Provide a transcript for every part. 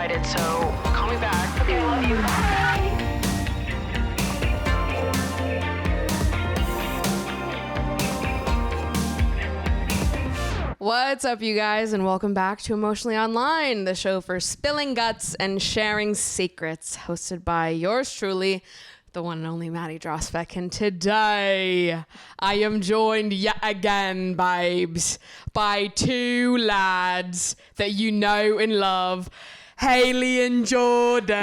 excited, so call me back. Okay, I love you. Bye. What's up, you guys, and welcome back to Emotionally Online, the show for spilling guts and sharing secrets, hosted by yours truly, the one and only Maddie Drosbeck. And today, I am joined yet again, babes, by two lads that you know and love, Haley and Jordan.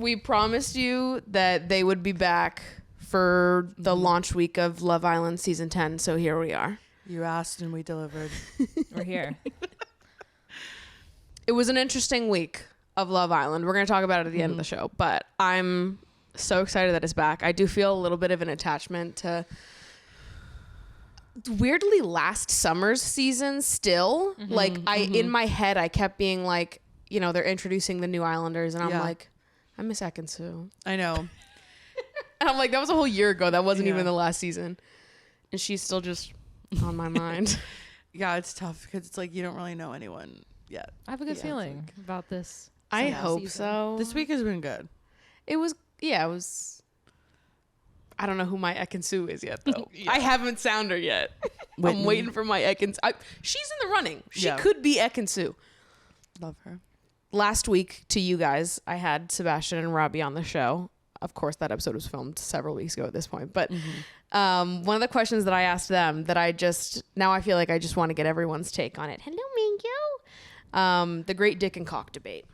We promised you that they would be back for the launch week of Love Island season 10, so here we are. You asked and we delivered. We're here. It was an interesting week of Love Island. We're going to talk about it at the end of the show, but I'm so excited that it's back. I do feel a little bit of an attachment to weirdly last summer's season still. In my head, I kept being like, you know, they're introducing the new Islanders, and I'm like, I miss Ekin-Su. I know. And I'm like, that was a whole year ago. That wasn't even the last season. And she's still just on my mind. Yeah, it's tough because it's like you don't really know anyone yet. I have a good feeling about this. I hope season. so. This week has been good. It was. I don't know who my Ekin-Su is yet, though. I haven't found her yet. I'm waiting for my Ekin-Su. She's in the running. She could be Ekin-Su. Love her. Last week, to you guys, I had Sebastian and Robbie on the show. Of course, that episode was filmed several weeks ago at this point. But one of the questions that I asked them that now I feel like I just want to get everyone's take on it. Hello, Mango. The great dick and cock debate.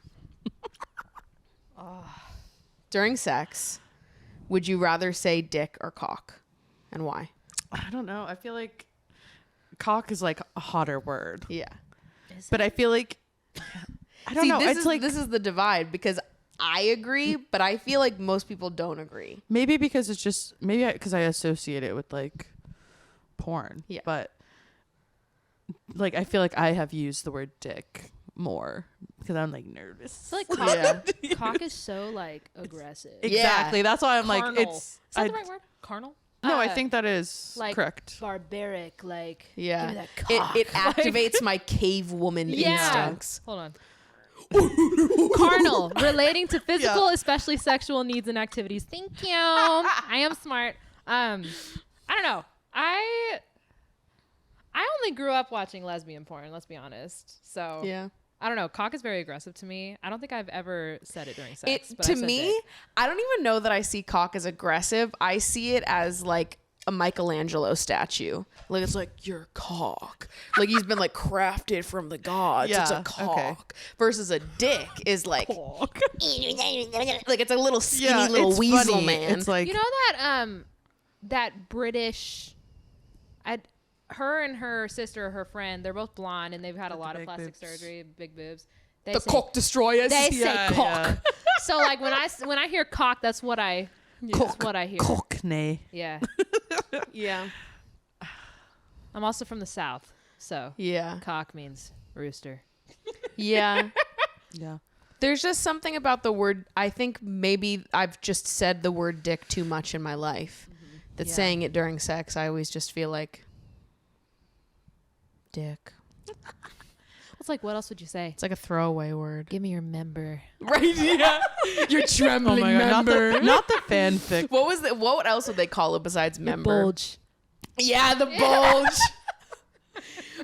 During sex, would you rather say dick or cock? And why? I don't know. I feel like cock is like a hotter word. Yeah. But I feel like, I don't know. This is the divide because I agree, but I feel like most people don't agree. Maybe because it's just, because I associate it with like porn. Yeah. But like, I feel like I have used the word dick more because I'm like nervous. I feel like cock is so like aggressive. Exactly. That's why I'm Carnal. like, is that the right word? Carnal? No, I think that is like correct. Barbaric, like Yeah. give me that cock. It activates my cave woman instincts. Hold on. Carnal, relating to physical, especially sexual needs and activities. Thank you. I am smart. I don't know. I only grew up watching lesbian porn, let's be honest. So Yeah. I don't know. Cock is very aggressive to me. I don't think I've ever said it during sex. But To I said me, dick. I don't even know that I see cock as aggressive. I see it as like a Michelangelo statue. Like it's like your cock. Like he's been like crafted from the gods. It's a cock. Okay. Versus a dick is like like it's a little skinny little it's weasel funny. man. It's like, you know that British, her and her sister, her friend, they're both blonde and they've had a lot of plastic surgery, big boobs. They the say, cock destroyers. They say cock. yeah. So like when I hear cock, that's what I hear. Cockney. Yeah. Yeah. I'm also from the South, so Yeah. cock means rooster. Yeah. Yeah. There's just something about the word. I think maybe I've just said the word dick too much in my life. That saying it during sex, I always just feel like dick. It's like, what else would you say? It's like a throwaway word. Give me your member. Right? Yeah. Your trembling member. Not the fanfic. What else would they call it besides member? Bulge. Yeah, the bulge.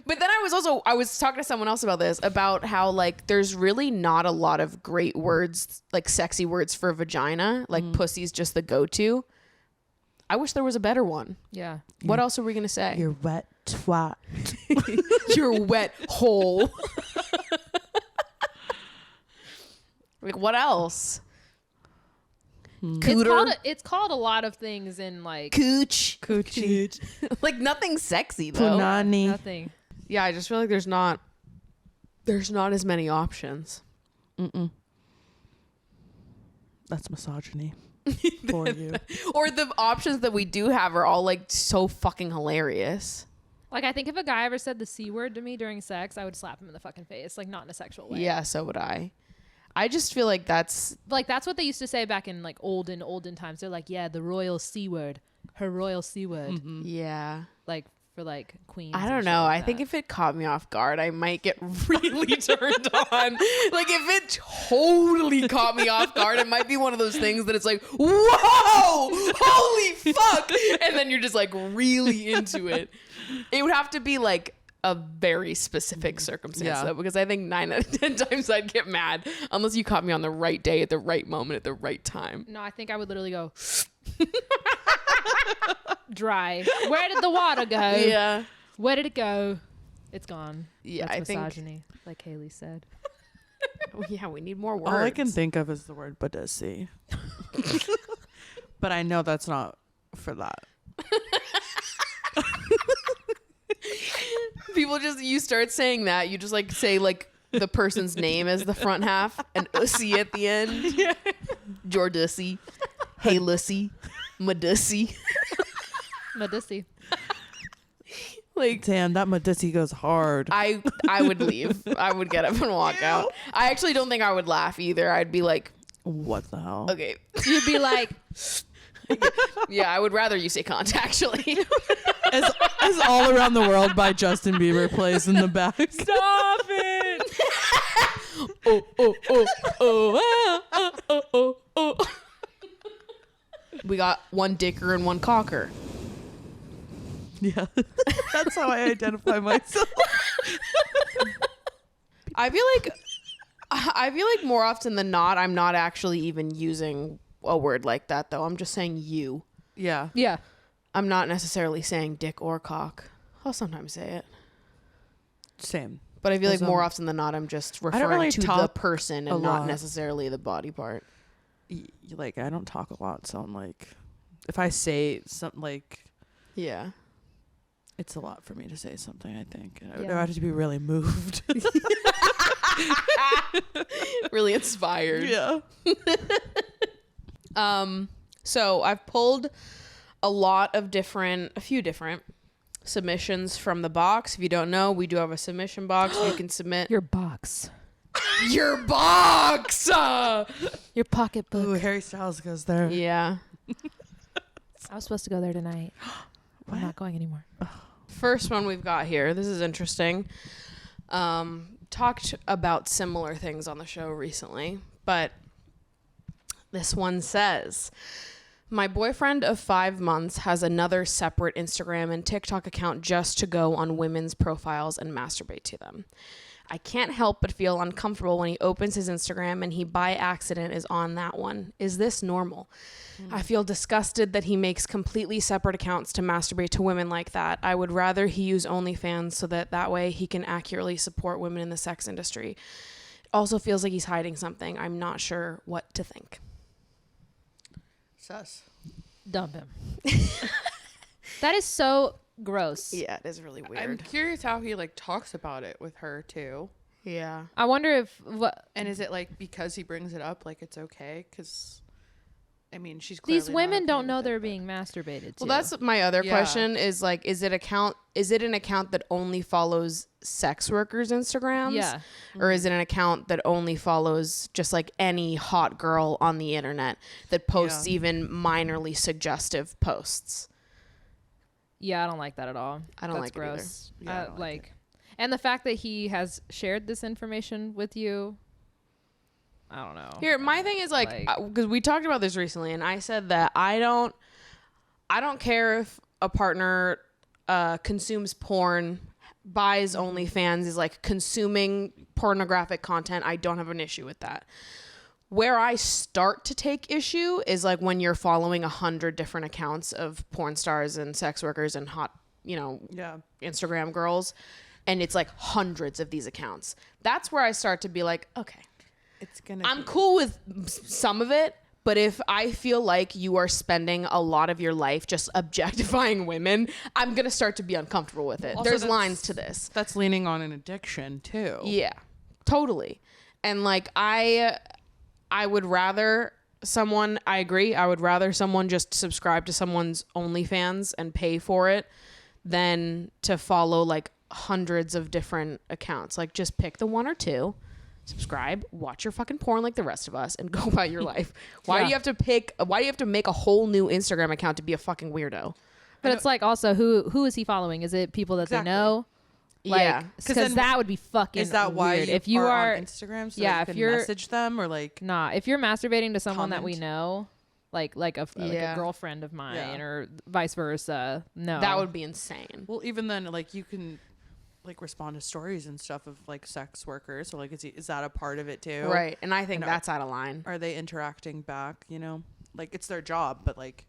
But then I was talking to someone else about this, about how like there's really not a lot of great words, like sexy words for vagina. Like pussy's just the go-to. I wish there was a better one. Yeah. What else are we going to say? You're wet twat. You're wet hole. Like what else? Cooter. It's called a lot of things in like Cooch. Coochie. Like nothing sexy though. Punani. nothing. Yeah, I just feel like there's not as many options. That's misogyny for you. Or the options that we do have are all like so fucking hilarious. Like, I think if a guy ever said the C word to me during sex, I would slap him in the fucking face. Like, not in a sexual way. Yeah, so would I. I just feel like that's what they used to say back in like olden times. They're like, yeah, the royal C word, her royal C word. yeah. Like for like queens. I and don't shit know. like I think that. if it caught me off guard, I might get really turned on. Like if it totally caught me off guard, it might be one of those things that it's like, whoa, holy fuck. And then you're just like really into it. It would have to be like a very specific circumstance though, because I think 9 out of 10 times I'd get mad unless you caught me on the right day at the right moment at the right time. No, I think I would literally go dry. Where did the water go? Yeah. Where did it go? It's gone. Yeah, That's I misogyny, like Haley said. think yeah, we need more words. All I can think of is the word madussy. But I know that's not for that. People you start saying that, you just like say like the person's name as the front half and ussy at the end. Jordussy, hey Lussy, madussy. Madussy. Like Damn, that madussy goes hard. I would leave. I would get up and walk out. I actually don't think I would laugh either. I'd be like, What the hell? okay. You'd be like, Yeah, I would rather you say cunt actually. As All Around the World by Justin Bieber plays in the back. stop it. We got one dicker and one cocker. Yeah. That's how I identify myself. I feel like more often than not, I'm not actually even using a word like that though. I'm just saying you. Yeah. Yeah. I'm not necessarily saying dick or cock. I'll sometimes say it. Same. But I feel like Because, more often than not, I'm just don't referring really to the talk person a and not lot. necessarily the body part. Like, I don't talk a lot, so I'm like, if I say something, like, Yeah. it's a lot for me to say something, I think. I would Yeah. have to be really moved. Really inspired. Yeah. So I've pulled a few different submissions from the box. If you don't know, we do have a submission box. You can submit Your box. your box. Your pocketbook. Ooh, Harry Styles goes there. Yeah. I was supposed to go there tonight. I'm not going anymore. First one we've got here. This is interesting. Talked about similar things on the show recently, but this one says, my boyfriend of 5 months has another separate Instagram and TikTok account just to go on women's profiles and masturbate to them. I can't help but feel uncomfortable when he opens his Instagram and he by accident is on that one. Is this normal? I feel disgusted that he makes completely separate accounts to masturbate to women like that. I would rather he use OnlyFans so that way he can accurately support women in the sex industry. It also feels like he's hiding something. I'm not sure what to think. Sus. Dump him. That is so gross. Yeah, it is really I'm weird. curious how he, like, talks about it with her, too. Yeah. I wonder if what And is it, like, because he brings it up, like, it's okay? Because, I mean, she's clearly these women not don't okay know with they're it, but- being masturbated to. Well, that's my other Yeah. question is like, is it an account that only follows sex workers' Instagrams? Yeah. Or is it an account that only follows just like any hot girl on the internet that posts Yeah. even minorly suggestive posts? Yeah, I don't like that at all. I don't That's like it either. gross. Yeah, I don't like And the fact that he has shared this information with you, I don't know. Here, my thing is like, because we talked about this recently, and I said that I don't care if a partner consumes porn, buys OnlyFans, is like consuming pornographic content. I don't have an issue with that. Where I start to take issue is like when you're following 100 different accounts of porn stars and sex workers and hot, Yeah. Instagram girls, and it's like hundreds of these accounts. That's where I start to be like, okay, It's gonna I'm be- cool with some of it, but if I feel like you are spending a lot of your life just objectifying women, I'm going to start to be uncomfortable with it. Also, There's that's- lines to this. That's leaning on an addiction, too. Yeah, totally. And like, I would rather I agree. I would rather someone just subscribe to someone's OnlyFans and pay for it than to follow like hundreds of different accounts. Like just pick the one or two, subscribe, watch your fucking porn like the rest of us, and go about your life. Why do you have to make a whole new Instagram account to be a fucking weirdo? But it's like also who is he following? Is it people that Exactly. they know? Yeah. Because that would be fucking Is that why weird. you If you are on Instagram? So yeah, that if you can you're- message them or like nah, if you're masturbating to someone that we Comment. know, like a Yeah. girlfriend of mine Yeah. or vice versa, no. That would be insane. well, even then, like you can like respond to stories and stuff of like sex workers. So like, is that a part of it too? Right. And I think And that's out of line. Are they interacting back? You know, like it's their job, but like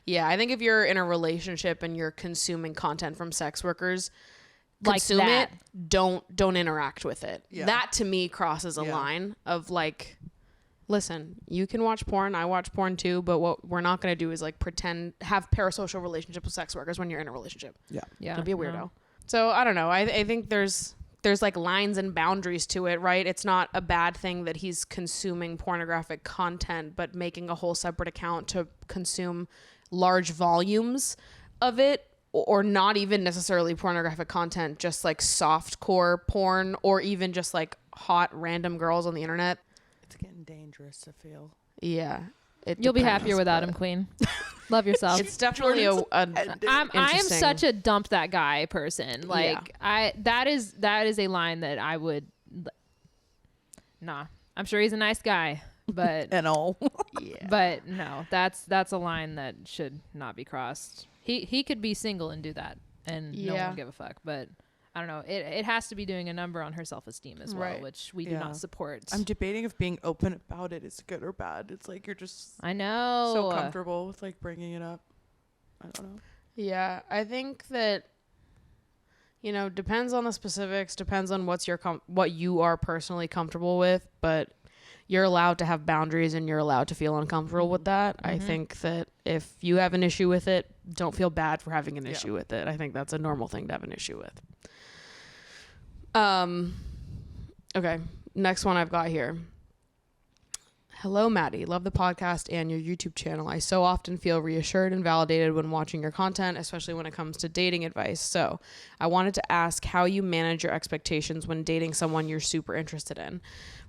Yeah. I think if you're in a relationship and you're consuming content from sex workers, Like consume that. it, don't interact with it. Yeah. That to me crosses a Yeah. line of like, listen, you can watch porn, I watch porn too, but what we're not going to do is like pretend have parasocial relationship with sex workers when you're in a relationship. yeah, Don't be a weirdo. no. So I don't know. I think there's like lines and boundaries to it, right? It's not a bad thing that he's consuming pornographic content, but making a whole separate account to consume large volumes of it, or not even necessarily pornographic content, just like softcore porn, or even just like hot random girls on the internet. it's getting dangerous. I feel. Yeah. You'll be depends, happier without but him, Queen. Love yourself. It's definitely a I am interesting. such a dump that guy person. Like that is a line that I would nah. I'm sure he's a nice guy, but And all. yeah. but no, that's a line that should not be crossed. He could be single and do that and no one Yeah. would give a fuck, but I don't know. It has to be doing a number on her self-esteem as well, Right. which we do Yeah. not support. I'm debating if being open about it is good or bad. It's like you're just I know. so comfortable with like bringing it up. I don't know. Yeah, I think that, you know, depends on the specifics, depends on what you are personally comfortable with, but you're allowed to have boundaries and you're allowed to feel uncomfortable with that. I think that if you have an issue with it, don't feel bad for having an issue with it. I think that's a normal thing to have an issue with. Okay, next one I've got here. Hello, Maddie. Love the podcast and your YouTube channel. I so often feel reassured and validated when watching your content, especially when it comes to dating advice. So I wanted to ask how you manage your expectations when dating someone you're super interested in.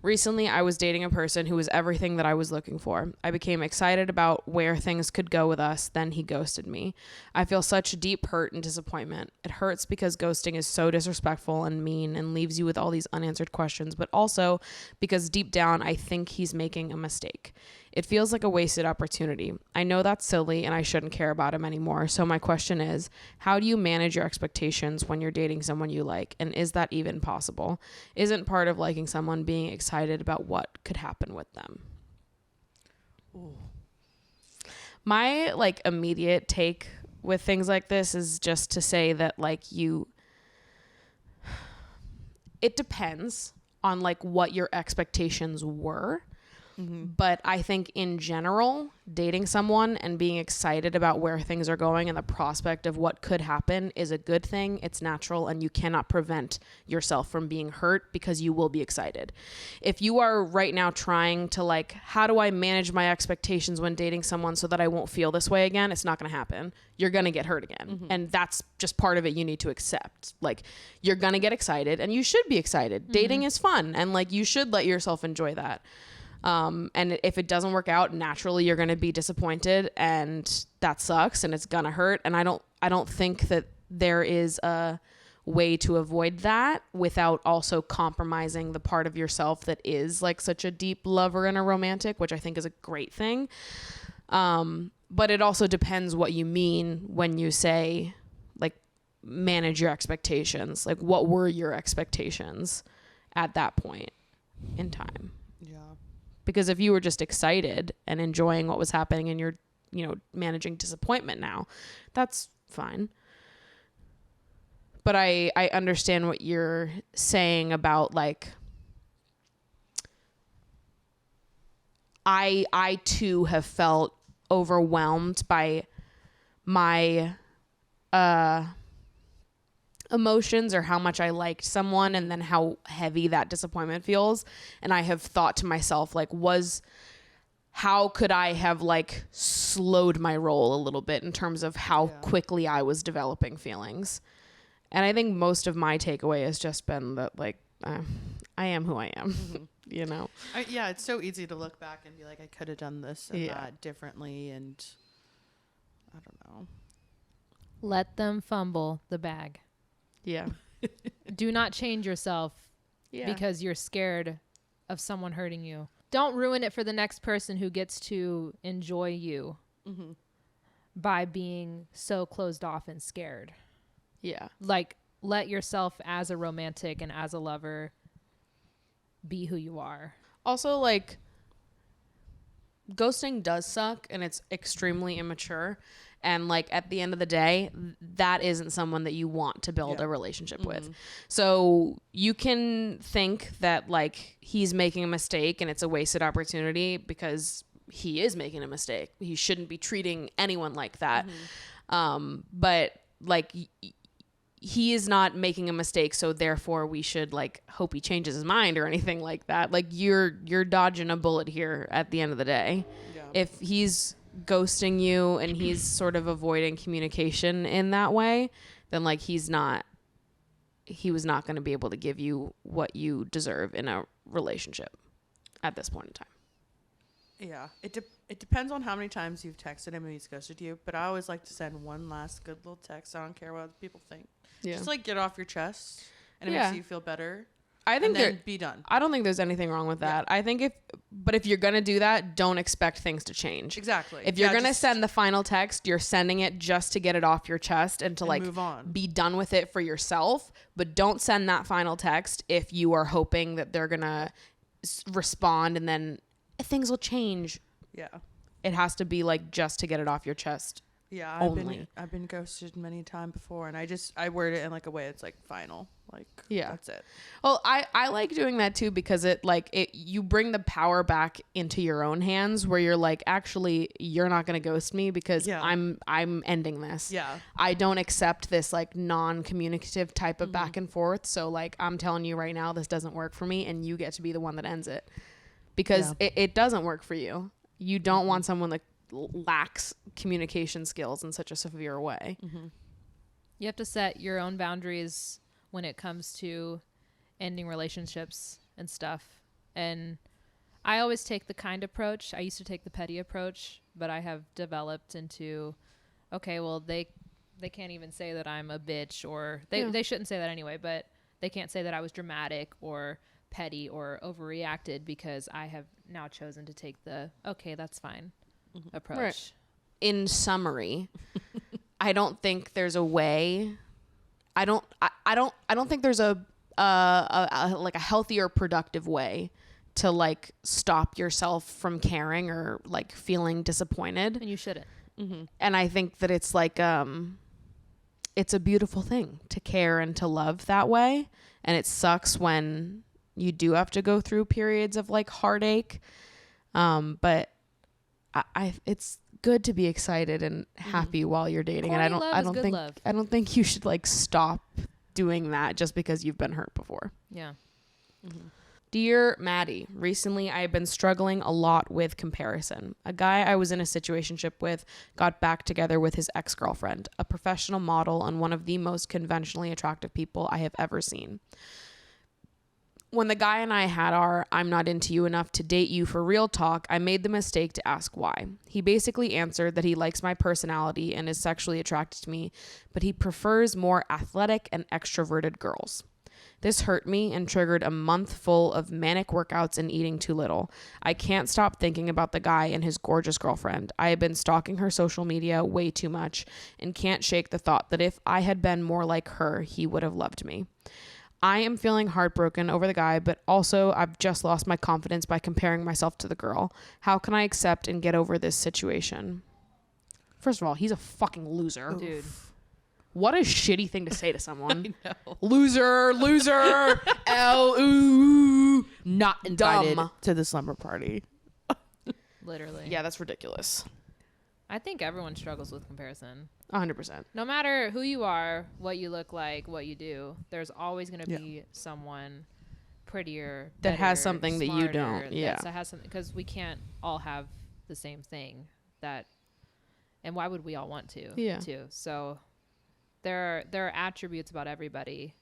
Recently, I was dating a person who was everything that I was looking for. I became excited about where things could go with us, then he ghosted me. I feel such deep hurt and disappointment. It hurts because ghosting is so disrespectful and mean and leaves you with all these unanswered questions, but also because deep down, I think he's making a mistake. It feels like a wasted opportunity. I know that's silly and I shouldn't care about him anymore. So my question is, how do you manage your expectations when you're dating someone you like? And is that even possible? Isn't part of liking someone being excited about what could happen with them? Ooh. My like immediate take with things like this is just to say that like it depends on like what your expectations were. But I think in general, dating someone and being excited about where things are going and the prospect of what could happen is a good thing. It's natural and you cannot prevent yourself from being hurt because you will be excited. If you are right now trying to like, how do I manage my expectations when dating someone so that I won't feel this way again? It's not going to happen. You're going to get hurt again. And that's just part of it you need to accept. Like you're going to get excited and you should be excited. Dating is fun and like you should let yourself enjoy that. And if it doesn't work out, naturally you're going to be disappointed and that sucks and it's going to hurt. And I don't think that there is a way to avoid that without also compromising the part of yourself that is like such a deep lover and a romantic, which I think is a great thing. But it also depends what you mean when you say like manage your expectations. Like what were your expectations at that point in time? Yeah. Because if you were just excited and enjoying what was happening and you're, you know, managing disappointment now, that's fine. But I understand what you're saying about like, I too have felt overwhelmed by my emotions or how much I liked someone and then how heavy that disappointment feels. And I have thought to myself, like, how could I have like slowed my roll a little bit in terms of how quickly I was developing feelings? And I think most of my takeaway has just been that like, I am who I am, you know? Yeah, it's so easy to look back and be like, I could have done this and that differently. And I don't know. Let them fumble the bag. Yeah. Do not change yourself Yeah. because you're scared of someone hurting you. Don't ruin it for the next person who gets to enjoy you by being so closed off and scared. Yeah. Like, let yourself as a romantic and as a lover be who you are. Also, like, ghosting does suck and it's extremely immature. And like at the end of the day, that isn't someone that you want to build a relationship with. So you can think that like he's making a mistake and it's a wasted opportunity because he is making a mistake. He shouldn't be treating anyone like that. But like he is not making a mistake, so therefore we should like hope he changes his mind or anything like that. Like you're dodging a bullet here at the end of the day. Yeah. If he's ghosting you and he's sort of avoiding communication in that way, then like he was not going to be able to give you what you deserve in a relationship at this point in time. Yeah, it depends on how many times you've texted him and he's ghosted you, but I always like to send one last good little text. I don't care what people think. Yeah. Just like get off your chest and it makes you feel better. I think then be done. I don't think there's anything wrong with that. Yeah. I think if you're going to do that, don't expect things to change. Exactly. If you're going to send the final text, you're sending it just to get it off your chest and to like move on. Be done with it for yourself, but don't send that final text if you are hoping that they're going to respond and then things will change. Yeah. It has to be like just to get it off your chest. Yeah, only. I've been ghosted many times before, and I word it in like a way that's like final, like that's it. Well, I like doing that too because you bring the power back into your own hands where you're like, actually, you're not gonna ghost me because I'm ending this. Yeah, I don't accept this like non-communicative type of back and forth. So like I'm telling you right now, this doesn't work for me, and you get to be the one that ends it because it doesn't work for you. You don't want someone that lacks communication skills in such a severe way. You have to set your own boundaries when it comes to ending relationships and stuff. And I always take the kind approach. I used to take the petty approach, but I have developed into, okay, well, they can't even say that I'm a bitch, or they shouldn't say that anyway, but they can't say that I was dramatic or petty or overreacted because I have now chosen to take the, okay, that's fine approach. Right. In summary, I don't think there's a way. I don't think there's a like a healthy or productive way to like stop yourself from caring or like feeling disappointed. And you shouldn't. And I think that it's like it's a beautiful thing to care and to love that way. And it sucks when you do have to go through periods of like heartache. But it's good to be excited and happy while you're dating. Corny and I don't think you should like stop doing that just because you've been hurt before. Yeah. Dear Maddie, recently I have been struggling a lot with comparison. A guy I was in a situationship with got back together with his ex-girlfriend, a professional model and one of the most conventionally attractive people I have ever seen. When the guy and I had our "I'm not into you enough to date you for real" talk, I made the mistake to ask why. He basically answered that he likes my personality and is sexually attracted to me, but he prefers more athletic and extroverted girls. This hurt me and triggered a month full of manic workouts and eating too little. I can't stop thinking about the guy and his gorgeous girlfriend. I have been stalking her social media way too much and can't shake the thought that if I had been more like her, he would have loved me. I am feeling heartbroken over the guy, but also I've just lost my confidence by comparing myself to the girl. How can I accept and get over this situation? First of all, he's a fucking loser. Dude. What a shitty thing to say to someone. I know. Loser. L-ooh. Not invited Dumb. to the slumber party. Literally. Yeah, that's ridiculous. I think everyone struggles with comparison. 100%. No matter who you are, what you look like, what you do, there's always going to be someone prettier, That better, has something that you smarter, don't. Yeah. that has something, because we can't all have the same thing. And why would we all want to? Yeah. So there are attributes about everybody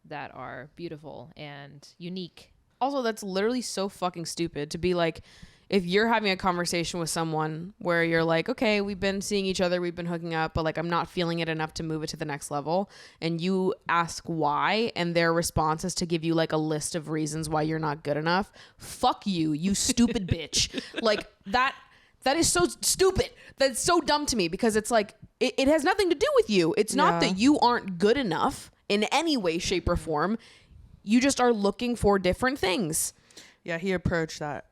that are beautiful and unique. Also, that's literally so fucking stupid to be like, if you're having a conversation with someone where you're like, okay, we've been seeing each other, we've been hooking up, but like I'm not feeling it enough to move it to the next level, and you ask why, and their response is to give you like a list of reasons why you're not good enough, fuck you stupid bitch. Like that is so stupid. That's so dumb to me, because it's like it has nothing to do with you. It's not that you aren't good enough in any way, shape, or form. You just are looking for different things. Yeah, he approached that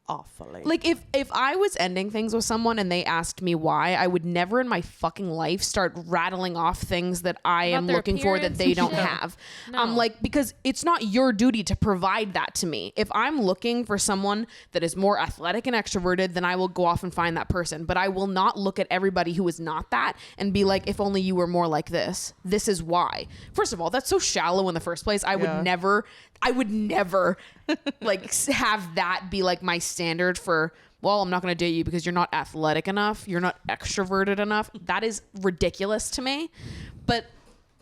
awfully. Like if I was ending things with someone and they asked me why, I would never in my fucking life start rattling off things that I am looking for that they don't have. No. Like, because it's not your duty to provide that to me. If I'm looking for someone that is more athletic and extroverted, then I will go off and find that person. But I will not look at everybody who is not that and be like, if only you were more like this. This is why. First of all, that's so shallow in the first place. I would never like have that be like my standard for, well, I'm not going to date you because you're not athletic enough. You're not extroverted enough. That is ridiculous to me. But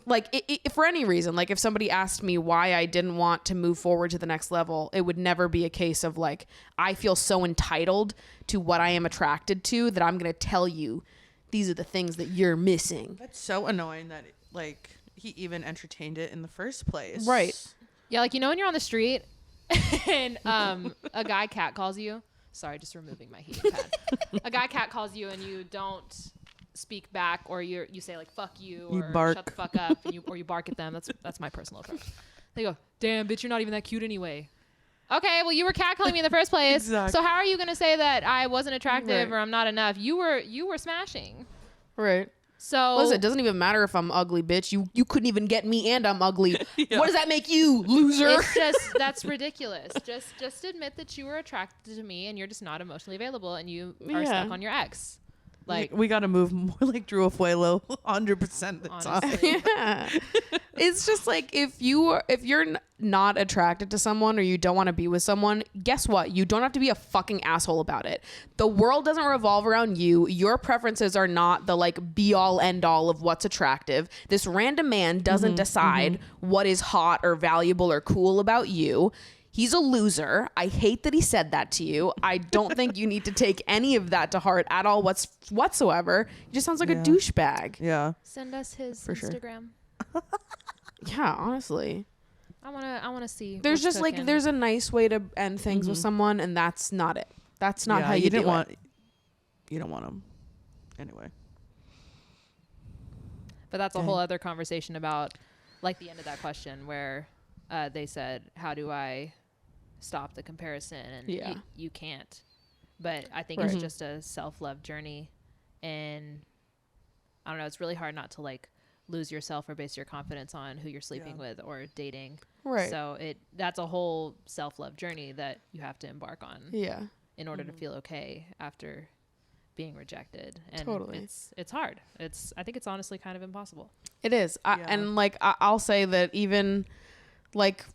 like for any reason, like if somebody asked me why I didn't want to move forward to the next level, it would never be a case of like, I feel so entitled to what I am attracted to that I'm going to tell you these are the things that you're missing. That's so annoying that like he even entertained it in the first place. Right. Yeah, like, you know when you're on the street and a guy cat calls you. Sorry, just removing my heating pad. A guy cat calls you and you don't speak back, or you say like fuck you, or you bark. Shut the fuck up, and you bark at them. That's my personal approach. They go, damn bitch, you're not even that cute anyway. Okay, well you were catcalling me in the first place. Exactly. So how are you gonna say that I wasn't attractive or I'm not enough? You were smashing. Right. So listen, it doesn't even matter if I'm ugly, bitch. You couldn't even get me and I'm ugly. What does that make you, loser? It's just, that's ridiculous. Just admit that you were attracted to me and you're just not emotionally available and you are stuck on your ex. Like, we got to move more like Drew Afuelo 100% the time. Yeah. It's just like if you're not attracted to someone or you don't want to be with someone, guess what? You don't have to be a fucking asshole about it. The world doesn't revolve around you. Your preferences are not the like be all end all of what's attractive. This random man doesn't decide what is hot or valuable or cool about you. He's a loser. I hate that he said that to you. I don't think you need to take any of that to heart at all whatsoever. He just sounds like a douchebag. Yeah. send us his For sure. Instagram. Yeah, honestly. I wanna see. There's what's just like cooking. there's a nice way to end things with someone, and that's not it. That's not how you didn't do want. it. You don't want him. Anyway. But that's a whole other conversation about like the end of that question where they said, how do I stop the comparison? And you can't. But I think it's just a self-love journey. And I don't know, it's really hard not to like lose yourself or base your confidence on who you're sleeping with or dating. Right. So that's a whole self-love journey that you have to embark on. Yeah. In order to feel okay after being rejected. And Totally. it's hard. I think it's honestly kind of impossible. It is. And like I'll say that even like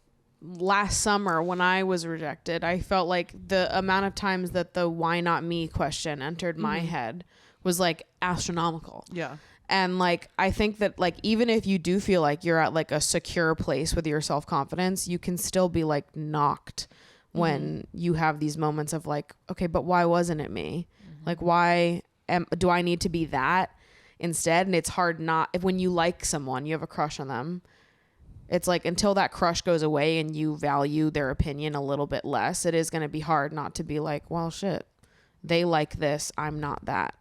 last summer when I was rejected, I felt like the amount of times that the why not me question entered my head was like astronomical. Yeah. And like I think that like even if you do feel like you're at like a secure place with your self-confidence, you can still be like knocked when you have these moments of like, okay, but why wasn't it me? Like why do I need to be that instead? And it's hard not if when you like someone, you have a crush on them. It's like until that crush goes away and you value their opinion a little bit less, it is going to be hard not to be like, well, shit, they like this. I'm not that.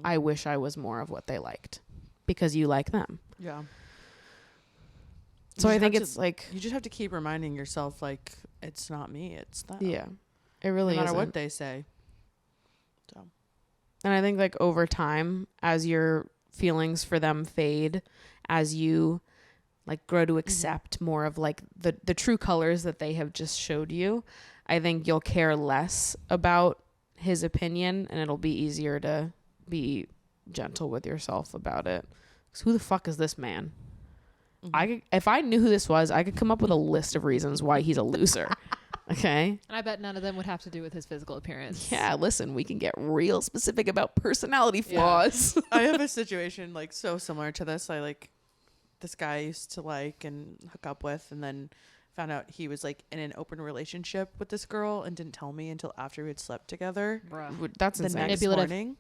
I wish I was more of what they liked because you like them. Yeah. So I think it's like you just have to keep reminding yourself like it's not me, it's them. Yeah, it really no matter isn't. what they say. So. And I think like over time, as your feelings for them fade, as you like grow to accept more of like the true colors that they have just showed you, I think you'll care less about his opinion and it'll be easier to be gentle with yourself about it. 'Cause who the fuck is this man? If I knew who this was, I could come up with a list of reasons why he's a loser. Okay. And I bet none of them would have to do with his physical appearance. Yeah, listen, we can get real specific about personality flaws. I have a situation like so similar to this. This guy I used to like and hook up with, and then found out he was like in an open relationship with this girl and didn't tell me until after we had slept together. Bruh. That's the insane. next morning.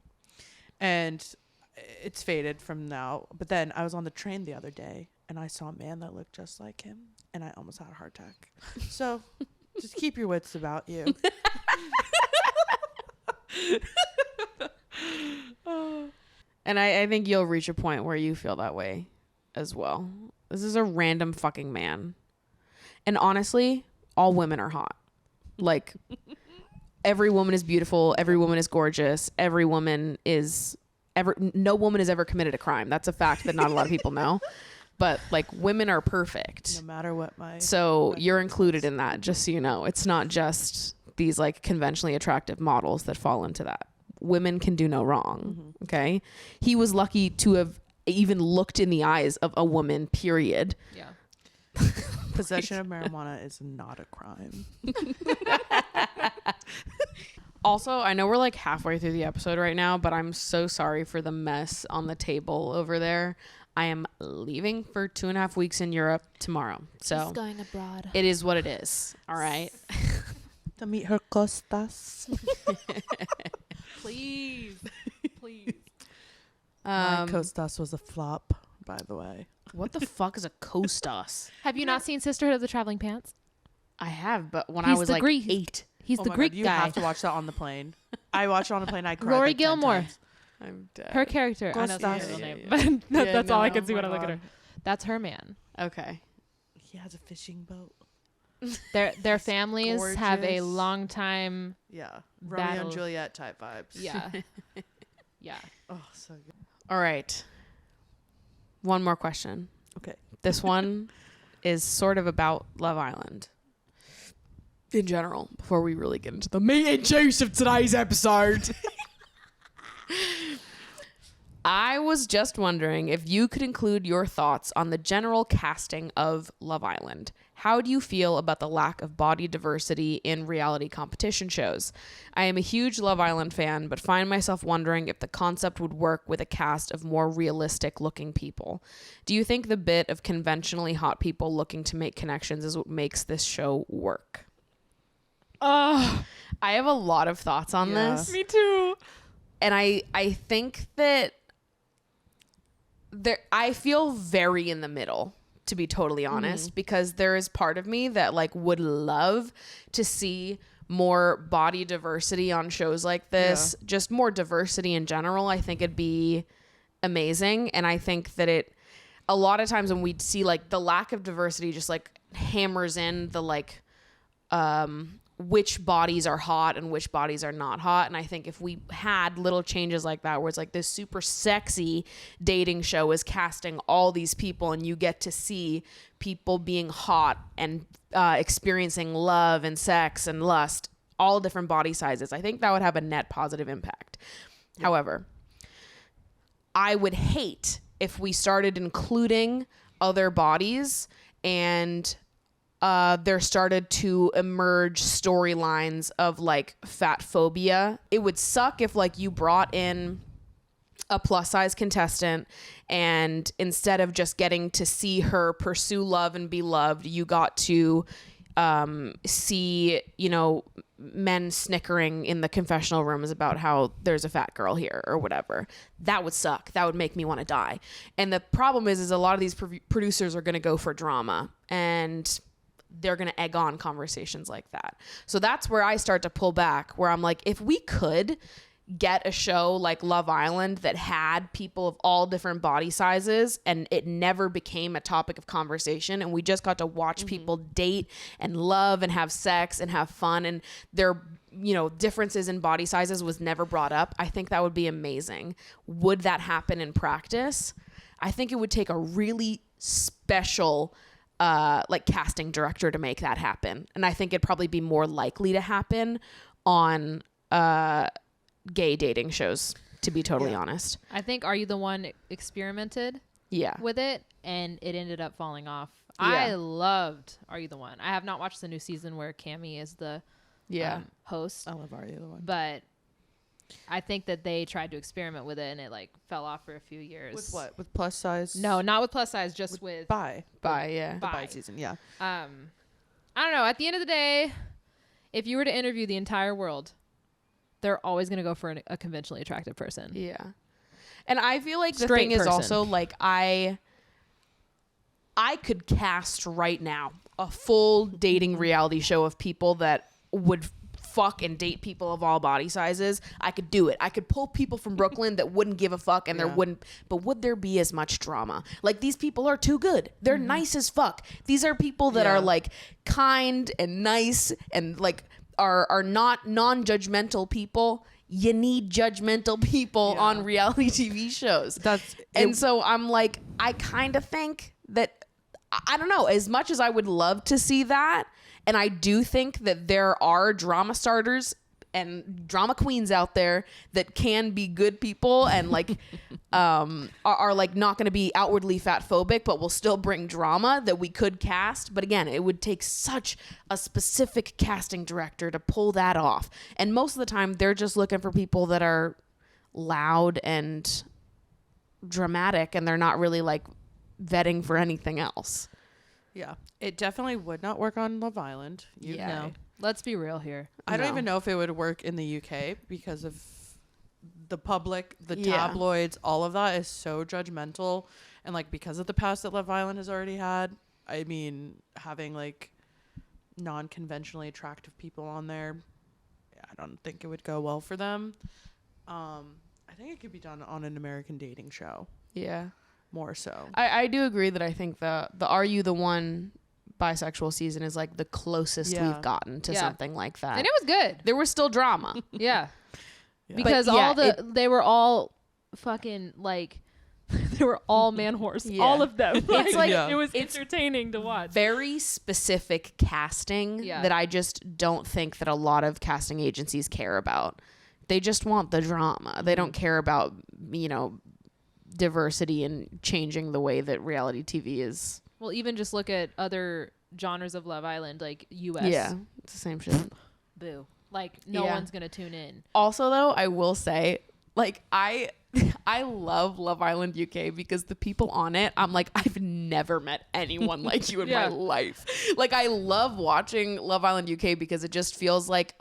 And it's faded from now. But then I was on the train the other day and I saw a man that looked just like him and I almost had a heart attack. So just keep your wits about you. And I think you'll reach a point where you feel that way as well. This is a random fucking man. And honestly, all women are hot. Like, every woman is beautiful. Every woman is gorgeous. No woman has ever committed a crime. That's a fact that not a lot of people know. But like, women are perfect. No matter what So you're included in that, just so you know. It's not just these like conventionally attractive models that fall into that. Women can do no wrong. Mm-hmm. Okay. He was lucky to have even looked in the eyes of a woman, period. Yeah. Possession of marijuana is not a crime. Also, I know we're like halfway through the episode right now, but I'm so sorry for the mess on the table over there. I am leaving for 2.5 weeks in Europe tomorrow. So she's going abroad. It is what it is. All right. To meet her costas. Please. My costas was a flop, by the way. What the fuck is a costas? Have you not seen Sisterhood of the Traveling Pants? I have, but when He's I was the like Greek. 8. He's the Greek you guy. have to watch that on the plane. I watched it on the plane. I cried Rory like 10 Gilmore. times. I'm dead. Her character. I know Costas. that's her real Yeah, name, but Yeah, that's all I no, can see oh when I my look at her. God. That's her man. Okay. He has a fishing boat. Their families have a gorgeous. long time. Yeah. Romeo Battle. and Juliet type vibes. Yeah. Yeah. Oh, so good. All right. One more question. Okay. This one is sort of about Love Island in general, before we really get into the meat and juice of today's episode. I was just wondering if you could include your thoughts on the general casting of Love Island. How do you feel about the lack of body diversity in reality competition shows? I am a huge Love Island fan, but find myself wondering if the concept would work with a cast of more realistic looking people. Do you think the bit of conventionally hot people looking to make connections is what makes this show work? I have a lot of thoughts on this. Me too. And I think that I feel very in the middle, to be totally honest, because there is part of me that like would love to see more body diversity on shows like this, just more diversity in general. I think it'd be amazing. And I think that a lot of times when we see like the lack of diversity just like hammers in the like which bodies are hot and which bodies are not hot. And I think if we had little changes like that, where it's like this super sexy dating show is casting all these people and you get to see people being hot and experiencing love and sex and lust, all different body sizes, I think that would have a net positive impact. Yeah. However, I would hate if we started including other bodies and there started to emerge storylines of like fat phobia. It would suck if like you brought in a plus size contestant and instead of just getting to see her pursue love and be loved, you got to see, you know, men snickering in the confessional rooms about how there's a fat girl here or whatever. That would suck. That would make me want to die. And the problem is a lot of these producers are going to go for drama and they're going to egg on conversations like that. So that's where I start to pull back, where I'm like, if we could get a show like Love Island that had people of all different body sizes and it never became a topic of conversation and we just got to watch people date and love and have sex and have fun and their, you know, differences in body sizes was never brought up, I think that would be amazing. Would that happen in practice? I think it would take a really special like casting director to make that happen. And I think it'd probably be more likely to happen on gay dating shows, to be totally honest. I think Are You the One experimented with it and it ended up falling off. I loved Are You the One. I have not watched the new season where Cammie is the host. I love Are You the One. But I think that they tried to experiment with it and it like fell off for a few years. With what? With plus size? No, not with plus size, just with bi. Bi, yeah. The bi season, yeah. I don't know. At the end of the day, if you were to interview the entire world, they're always going to go for a conventionally attractive person. Yeah. And I feel like the Straight thing is person. also like I could cast right now a full dating reality show of people that would fuck and date people of all body sizes. I could do it. I could pull people from Brooklyn that wouldn't give a fuck and there wouldn't, but would there be as much drama? Like, these people are too good. They're nice as fuck. These are people that are like kind and nice and like are not non-judgmental people. You need judgmental people on reality TV shows. So I'm like, I kind of think that, I don't know, as much as I would love to see that, and I do think that there are drama starters and drama queens out there that can be good people and like are like not going to be outwardly fat phobic, but will still bring drama that we could cast. But again, it would take such a specific casting director to pull that off. And most of the time they're just looking for people that are loud and dramatic, and they're not really like vetting for anything else. Yeah, it definitely would not work on Love Island. You know. Let's be real here. I don't even know if it would work in the UK because of the public, the tabloids, all of that is so judgmental. And like, because of the past that Love Island has already had, I mean, having like non-conventionally attractive people on there, I don't think it would go well for them. I think it could be done on an American dating show. Yeah. More so. I do agree that I think the Are You the One bisexual season is like the closest we've gotten to something like that. And it was good. There was still drama. Because they were all fucking like they were all man horse. All of them. It's like it was entertaining to watch. Very specific casting that I just don't think that a lot of casting agencies care about. They just want the drama. They don't care about, diversity and changing the way that reality TV is. Well, even just look at other genres of Love Island, like US. Yeah, it's the same shit. Boo. Like, no one's going to tune in. Also, though, I will say, like, I love Love Island UK because the people on it, I'm like, I've never met anyone like you in my life. Like, I love watching Love Island UK because it just feels like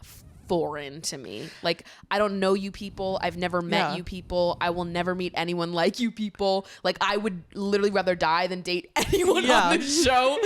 foreign to me. Like, I don't know you people. I've never met you people. I will never meet anyone like you people. Like, I would literally rather die than date anyone on the show.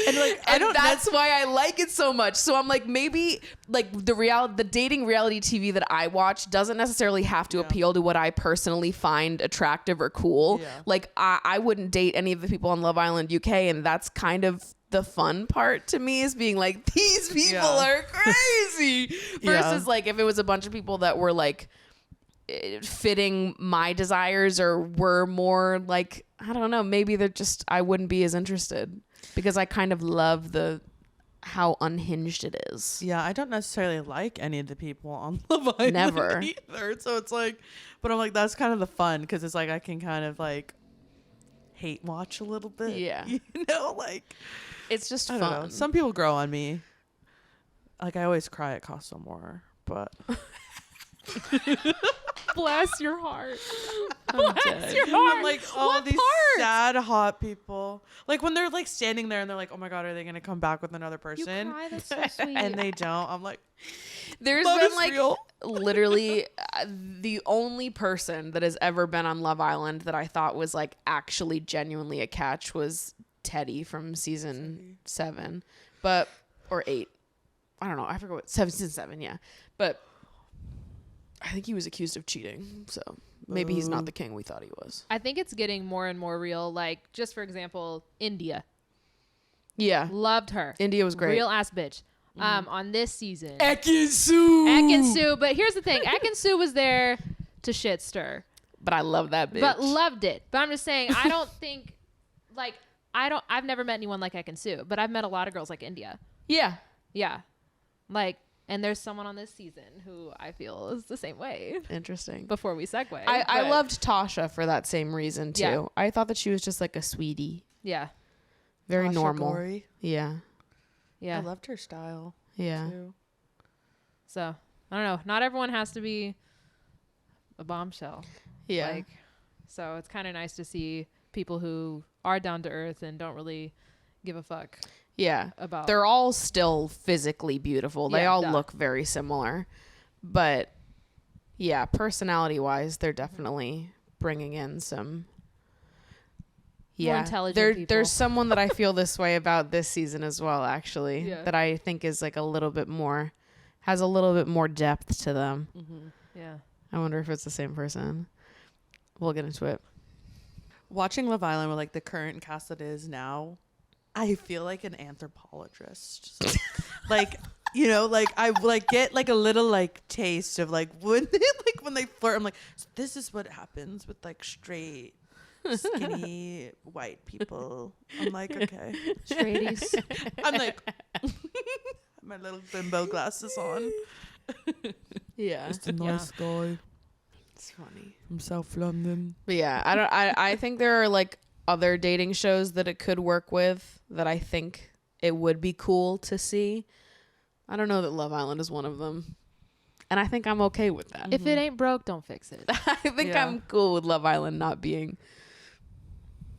And that's why I like it so much. So I'm like, maybe like the dating reality TV that I watch doesn't necessarily have to appeal to what I personally find attractive or cool. Like, I wouldn't date any of the people on Love Island UK, and that's kind of the fun part to me, is being like, these people are crazy versus like if it was a bunch of people that were like fitting my desires or were more like, I don't know, maybe they're just, I wouldn't be as interested because I kind of love how unhinged it is. Yeah, I don't necessarily like any of the people on Love Island either. So it's like, but I'm like, that's kind of the fun because it's like I can kind of like hate watch a little bit. Yeah. Like, it's just I fun. don't know. Some people grow on me. Like, I always cry at Casa Amor, but bless your heart. Bless your heart. I'm like, these sad hot people. Like, when they're like standing there and they're like, oh my God, are they going to come back with another person? You cry, that's so sweet. And they don't. I'm like, there's been like literally the only person that has ever been on Love Island that I thought was like actually genuinely a catch was Teddy from season 7, or 8. I don't know. I forgot what season 7. Yeah. But I think he was accused of cheating. So maybe he's not the king we thought he was. I think it's getting more and more real. Like, just for example, India. Yeah. Loved her. India was great. Real ass bitch. On this season. Ekin-Su. But here's the thing. Ekin-Su was there to shit stir. But I love that bitch. But loved it. But I'm just saying, I don't think, like, I've never met anyone like Ekin-Su, but I've met a lot of girls like India. Yeah. Yeah. Like, and there's someone on this season who I feel is the same way. Interesting. Before we segue. I loved Tasha for that same reason, too. Yeah. I thought that she was just like a sweetie. Yeah. Very Tasha normal. Gory. Yeah. Yeah. I loved her style. Yeah. Too. So, I don't know. Not everyone has to be a bombshell. Yeah. Like, so it's kind of nice to see people who are down to earth and don't really give a fuck. about. They're all still physically beautiful. They all look very similar. But yeah, personality wise, they're definitely bringing in some more intelligent people. There's someone that I feel this way about this season as well, actually, that I think is like has a little bit more depth to them. Mm-hmm. Yeah. I wonder if it's the same person. We'll get into it. Watching Love Island with like the current cast that is now, I feel like an anthropologist. So, like, you know, like I like get like a little like taste of like when they flirt. I'm like, so this is what happens with like straight, skinny white people. I'm like, okay, straighties. I'm like, my little bimbo glasses on. Yeah, just a nice guy. It's funny. From South London. But yeah, I think there are like other dating shows that it could work with that I think it would be cool to see. I don't know that Love Island is one of them. And I think I'm okay with that. If it ain't broke, don't fix it. I think I'm cool with Love Island not being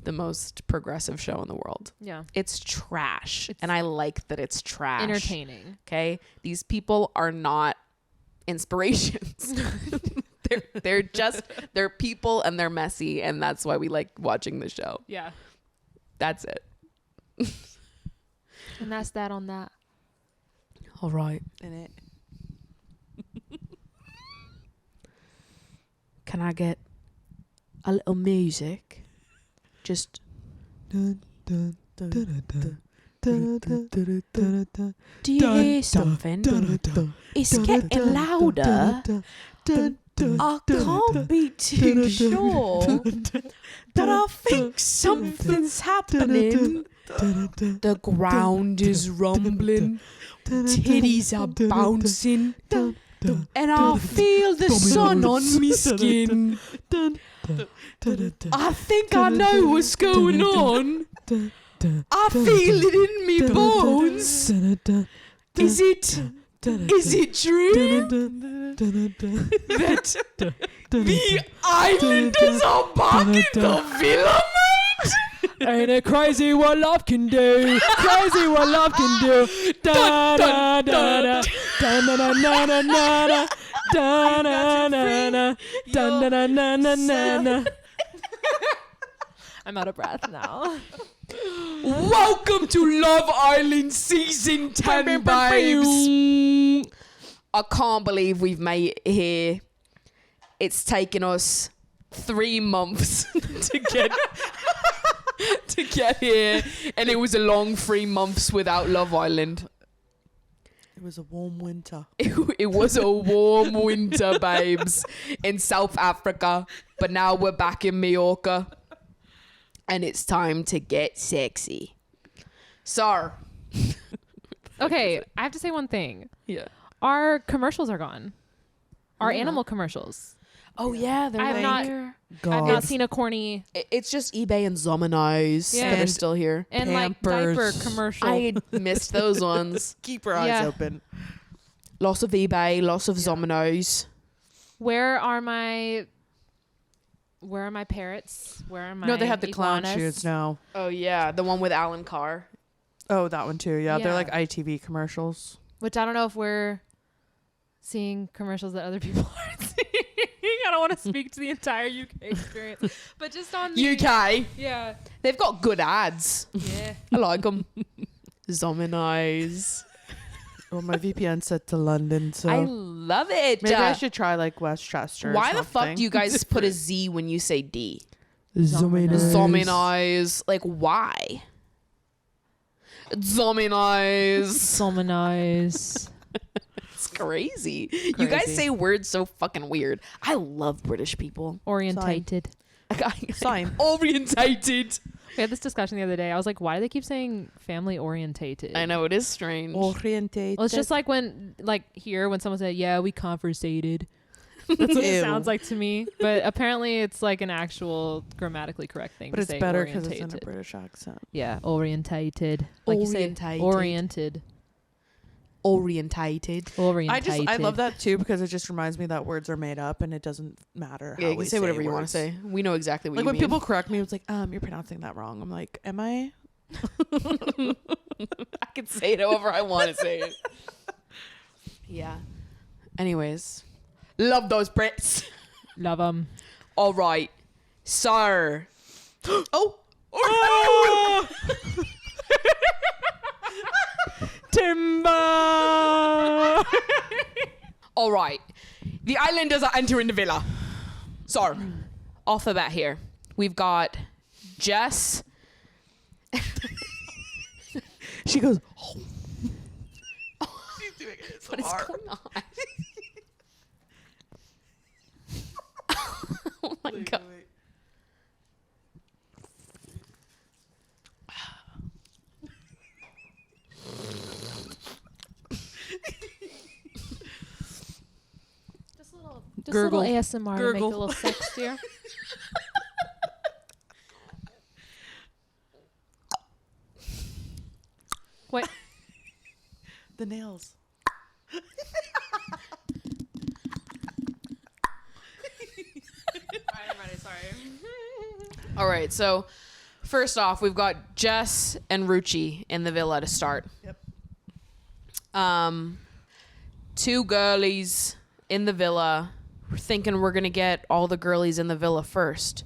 the most progressive show in the world. Yeah. It's trash. And I like that it's trash. Entertaining. Okay? These people are not inspirations. they're people and they're messy, and that's why we like watching the show. Yeah. That's it. And that's that on that. All right. In it. Can I get a little music? Just do you hear something? It's getting louder. I can't be too sure, but I think something's happening. The ground is rumbling, titties are bouncing, and I feel the sun on me skin. I think I know what's going on. I feel it in me bones. Is it true that the islanders are back in the villa, mate? Ain't it crazy what love can do? Crazy what love can do. Da da da da da da da da da da da da da da. I'm out of breath now. Welcome to Love Island Season 10, babes. I can't believe we've made it here. It's taken us 3 months to get here, and it was a long 3 months without Love Island. It was a warm winter. It was a warm winter, babes, in South Africa, but now we're back in Mallorca. And it's time to get sexy. So. Okay, I have to say one thing. Yeah. Our commercials are gone. Our animal commercials. Oh yeah, I've not seen a corny. It's just eBay and Zomino's that are still here. And Pampers. like diaper commercial. I missed those ones. Keep your eyes open. Lots of eBay, lots of Zomino's. Where are my parrots? Where are my No, they have the clown iguanas? shoes now. Oh yeah, the one with Alan Carr. Oh, that one too. Yeah, Yeah. they're like ITV commercials. Which I don't know if we're seeing commercials that other people aren't seeing. I don't want to speak to the entire UK experience, but just on the UK. Yeah. They've got good ads. Yeah. I like them. Zomino's. Well, my VPN set to London, so I love it. maybe I should try like Westchester. Why or the fuck something. do you guys put a Z when you say D? Zomino's. Zomino's. Like, why? Zomino's. Zomino's. It's crazy. You guys say words so fucking weird. I love British people. Orientated. Sign. Orientated. We had this discussion the other day. I was like, why do they keep saying family orientated? I know, it is strange. Orientated. Well, it's just like when someone said, yeah, we conversated. That's what it sounds like to me. But apparently it's like an actual grammatically correct thing But to it's say better because it's orientated. in a British accent. Yeah, orientated. Like you say, Orientated. oriented. Orientated. Orientated. I love that too because it just reminds me that words are made up and it doesn't matter. Yeah, how you we can say whatever you want to words. say. We know exactly what Like you when mean. people correct me, it's like, you're pronouncing that wrong. I'm like, am I? I can say it however I want to say it. Yeah. Anyways, love those Brits. Love them. All right, sir. Oh. Timber. All right, the islanders are entering the villa. So, off the bat here, we've got Jess. She goes, oh. She's doing it so What is hard. going on? Oh my God. Wait. Just Gurgle. a little ASMR to make it Gurgle. a little sexier. Wait. The nails. I'm ready. Sorry. All right, so first off, we've got Jess and Ruchi in the villa to start. Yep. Two girlies in the villa. We're thinking we're gonna get all the girlies in the villa first.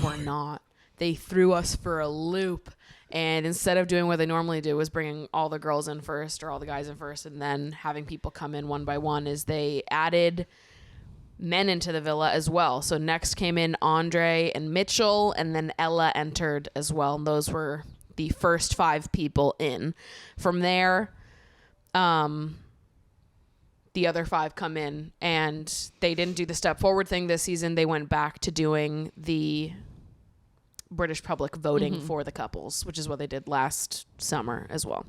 We're not. They threw us for a loop. And instead of doing what they normally do, is bringing all the girls in first or all the guys in first and then having people come in one by one, is they added men into the villa as well. So next came in Andre and Mitchell, and then Ella entered as well. And those were the first 5 people in. From there, the other 5 come in, and they didn't do the step forward thing this season. They went back to doing the British public voting for the couples, which is what they did last summer as well.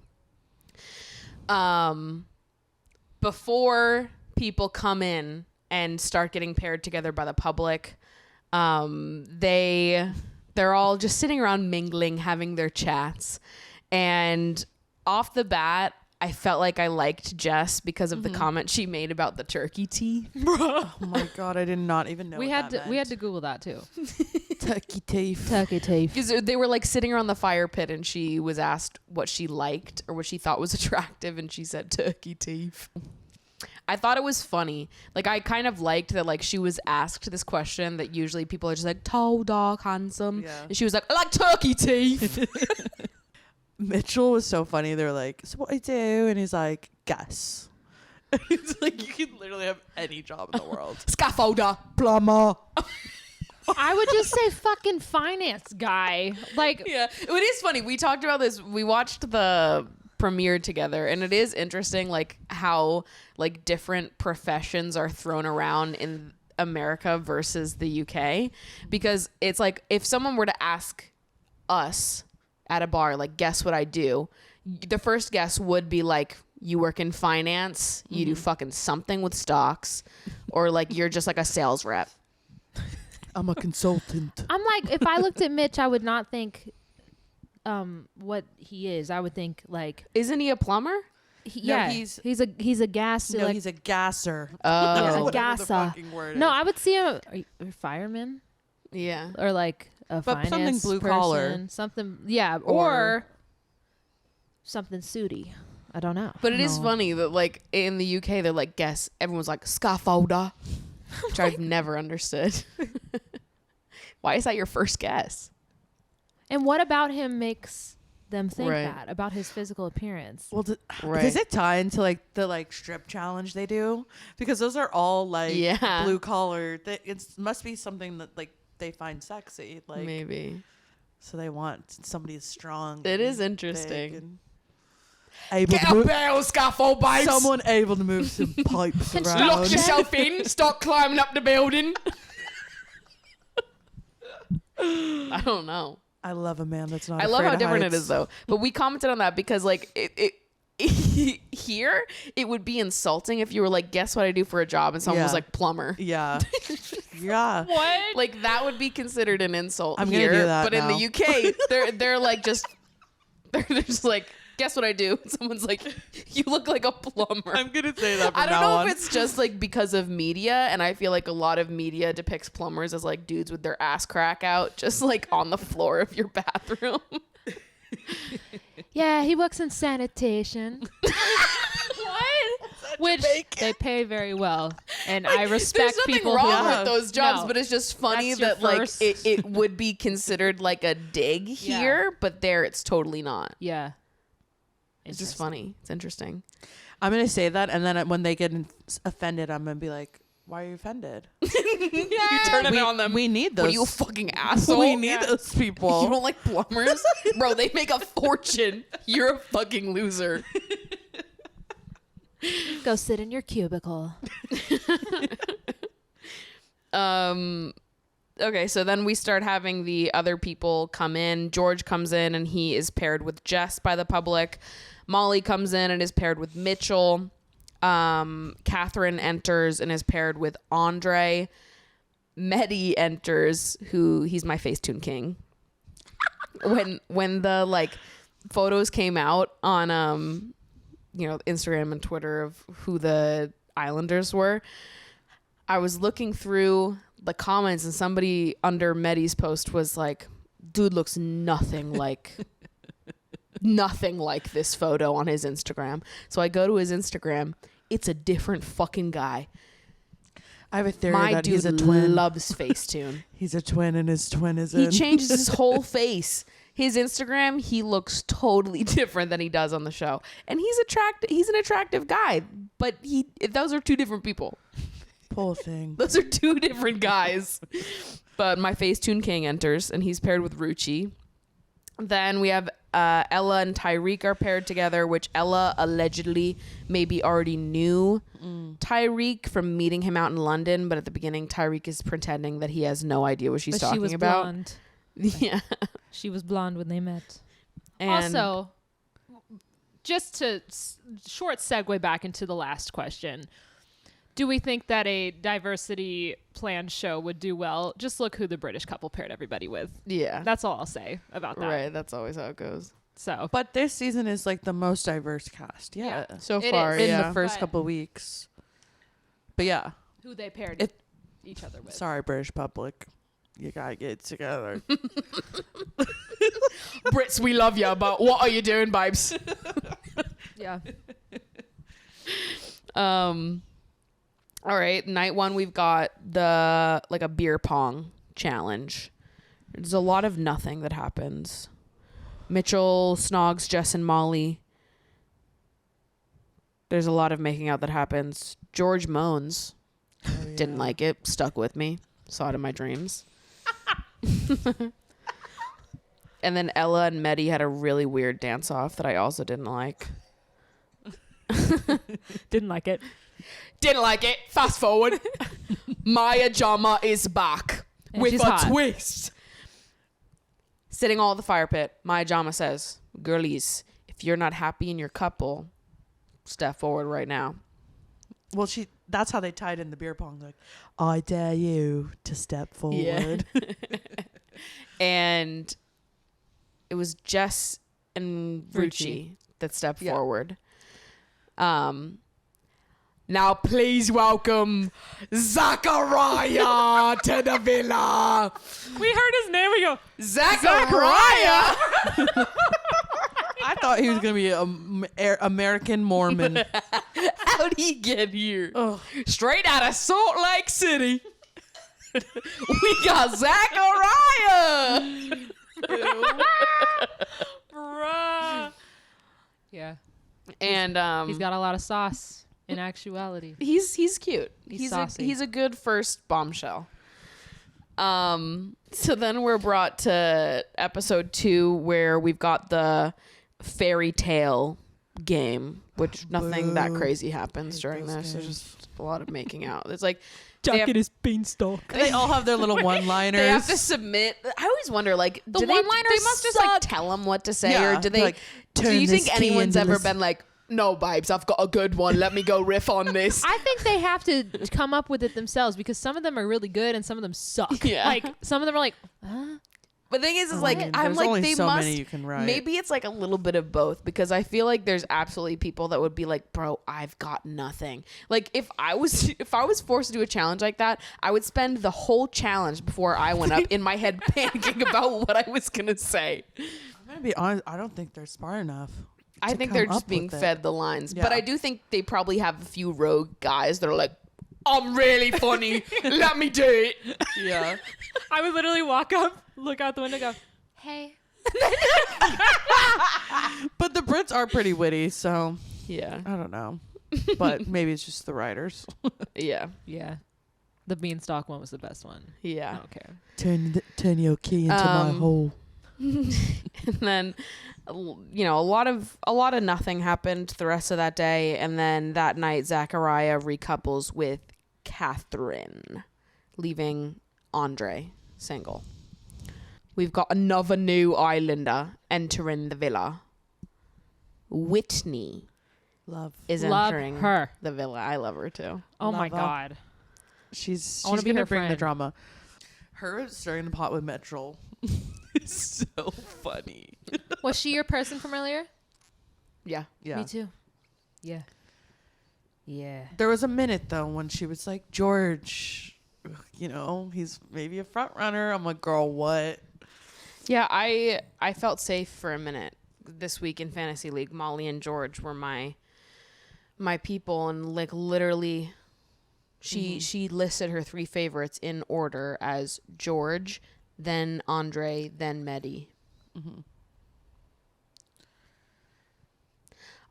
Before people come in and start getting paired together by the public, they're all just sitting around mingling, having their chats. And off the bat, I felt like I liked Jess because of the comment she made about the turkey teeth. Oh my God, I did not even know. We what had that to meant. Google that too. Turkey teeth. Turkey teeth. Because they were like sitting around the fire pit, and she was asked what she liked or what she thought was attractive, and she said turkey teeth. I thought it was funny. Like, I kind of liked that, like, she was asked this question that usually people are just like, tall, dark, handsome. Yeah. And she was like, I like turkey teeth. Mitchell was so funny. They're like, so what I do? And he's like, guess. It's like, you can literally have any job in the world. Scaffolder. Plumber. I would just say fucking finance guy. Like, Yeah. It is funny. We talked about this. We watched the premiere together, and it is interesting, like, how, like, different professions are thrown around in America versus the UK. Because it's like, if someone were to ask us at a bar, like, guess what I do, the first guess would be like, you work in finance, you do fucking something with stocks, or like you're just like a sales rep. I'm a consultant. I'm like, if I looked at Mitch, I would not think what he is. I would think like, Isn't he a plumber? yeah, he's- he's a gas. No, like, he's a gasser. yeah, a Whatever the gasser. fucking word No, is. I would see a fireman Yeah. or like a But something finance blue person, collar. something, yeah, or something sooty. I don't know. But it is funny that, like, in the UK, they're like, guess. Everyone's like, scaffolder, which I've never understood. Why is that your first guess? And what about him makes them think Right. that about his physical appearance? Well, Right. does it tie into like the like strip challenge they do? Because those are all like Yeah. blue collar. It must be something that like they find sexy. Like Maybe. so they want somebody strong. It and is big interesting. and able Get to up move, there, old scaffold, babes. someone able to move some pipes Construction. around. Lock yourself in. Start climbing up the building. I don't know. I love a man that's not. I love afraid how of different it heights. is, though. But we commented on that because, like, it here it would be insulting if you were like, guess what I do for a job, and someone was Yeah. like, plumber. Yeah, yeah. What? Like, that would be considered an insult I'm gonna here. do that but in now. the UK, they're like they're just like, guess what I do? Someone's like, you look like a plumber. I'm gonna say that. From I don't now know on. if it's just like because of media, and I feel like a lot of media depicts plumbers as like dudes with their ass crack out, just like on the floor of your bathroom. Yeah, he works in sanitation. Which they pay very well, and I respect people wrong who with those jobs, but it's just funny That's that your like it would be considered like a dig here, but there it's totally not. Yeah, it's just funny. It's interesting. I'm gonna say that, and then when they get offended, I'm gonna be like, "Why are you offended?" You turn it on them. We need those. What are you, a fucking asshole? We need those people. You don't like plumbers, bro? They make a fortune. You're a fucking loser. Go sit in your cubicle. Okay, so then we start having the other people come in. George comes in and he is paired with Jess by the public. Molly comes in and is paired with Mitchell. Catherine enters and is paired with Andre. Mehdi enters, he's my Facetune king. When the like photos came out on Instagram and Twitter of who the Islanders were, I was looking through the comments and somebody under Mehdi's post was like, dude looks nothing like this photo on his Instagram. So I go to his Instagram. It's a different fucking guy. I have a theory My that dude he's a twin. loves Facetune. He's a twin and his twin is He changes his whole face. His Instagram, he looks totally different than he does on the show. And he's an attractive guy, but those are two different people. Poor thing. Those are two different guys. But my Facetune king enters and he's paired with Ruchi. Then we have Ella and Tyreek are paired together, which Ella allegedly maybe already knew Tyreek from meeting him out in London. But at the beginning, Tyreek is pretending that he has no idea what she's talking about. Blonde. Yeah. She was blonde when they met. And also, just to short segue back into the last question, do we think that a diversity planned show would do well? Just look who the British couple paired everybody with. Yeah. That's all I'll say about that. Right. That's always how it goes. So, But this season is like the most diverse cast. Yeah. So It far, is. In the first But- couple weeks. But yeah. who they paired each other with. Sorry, British public. You gotta get it together. Brits, we love you, but what are you doing, babes? Yeah. All right, night one, we've got a beer pong challenge. There's a lot of nothing that happens. Mitchell snogs Jess and Molly. There's a lot of making out that happens. George moans. Didn't like it. Stuck with me. Saw it in my dreams. And then Ella and Mehdi had a really weird dance off that I also didn't like. Didn't like it. Didn't like it. Fast forward. Maya Jama is back And with she's a hot. twist. Sitting all at the fire pit, Maya Jama says, girlies, if you're not happy in your couple, step forward right now. Well, that's how they tied in the beer pong. Like, I dare you to step forward. And it was Jess and Ruchi that stepped forward. Now please welcome Zachariah to the villa. We heard his name. We go, Zachariah. I thought he was going to be an American Mormon. How'd he get here? Oh. Straight out of Salt Lake City. We got Zachariah. bruh. Yeah. And He's got a lot of sauce in actuality. he's cute. He's saucy. He's a good first bombshell. So then we're brought to episode 2 where we've got the fairy tale game, which nothing that crazy happens during this. There's just a lot of making out. It's like Jacket is beanstalk. They all have their little one-liners. they have to submit. I always wonder, like, The do one-liners they must just like tell them what to say, or do they? like, do turn you this think key anyone's into ever this- been like, no, babes, I've got a good one. Let me go riff on this. I think they have to come up with it themselves because some of them are really good and some of them suck. Yeah. Like some of them are like, huh? But the thing is like, There's I'm like, only they so must. many you can write. Maybe it's like a little bit of both, because I feel like there's absolutely people that would be like, bro, I've got nothing. Like if I was forced to do a challenge like that, I would spend the whole challenge before I went up in my head panicking about what I was gonna say. I'm gonna be honest, I don't think they're smart enough. I think they're just being fed the lines. Yeah. But I do think they probably have a few rogue guys that are like, I'm really funny. Let me do it. Yeah. I would literally walk up, look out the window, go, hey. But the Brits are pretty witty, so Yeah. I don't know. But maybe it's just the writers. Yeah. Yeah. The beanstalk one was the best one. I Yeah. don't care. Turn your key into my hole. And then, you know, a lot of nothing happened the rest of that day. And then that night, Zachariah recouples with Catherine, leaving Andre single. We've got another new islander entering the villa. Whitney Love. is Love entering her. the villa. I love her too. Oh my Love her. God. She's I wanna be gonna her bring the friend. drama. Her stirring the pot with Metrol is so funny. Was she your person from earlier? Yeah. Yeah. Me too. Yeah. Yeah. There was a minute though when she was like, George, you know, he's maybe a front runner. I'm like, girl, what? Yeah, I felt safe for a minute this week in Fantasy League. Molly and George were my people, and like literally she listed her 3 favorites in order as George, then Andre, then Medi. Mm-hmm.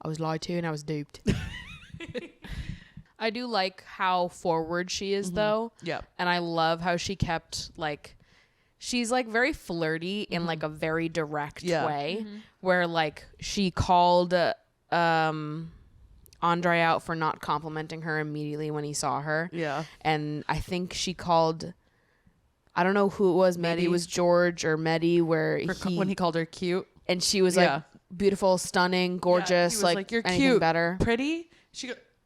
I was lied to and I was duped. I do like how forward she is though. Yeah. And I love how she kept like, she's like very flirty in like a very direct way, where like she called Andre out for not complimenting her immediately when he saw her. Yeah. And I think she called, I don't know who it was, maybe it was George or Medi, where When he called her cute. and she was like beautiful, stunning, gorgeous, Yeah, he was like you're anything cute, better. pretty.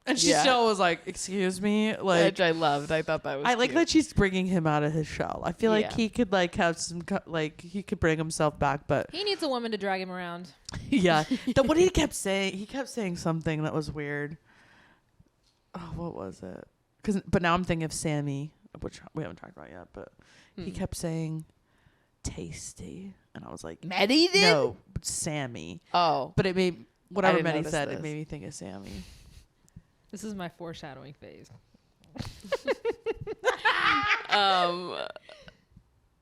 And she still was like, excuse me, like. Which I loved. I thought that was I like cute. that she's bringing him out of his shell. I feel like Yeah. he could like have some he could bring himself back, but He needs a woman to drag him around. yeah. What he kept saying something that was weird. Oh, what was it? But now I'm thinking of Sammy, which we haven't talked about yet. But he kept saying tasty, and I was like, Medi did? no, Sammy. Oh. But it made whatever didn't Medi notice said. this. It made me think of Sammy. This is my foreshadowing phase.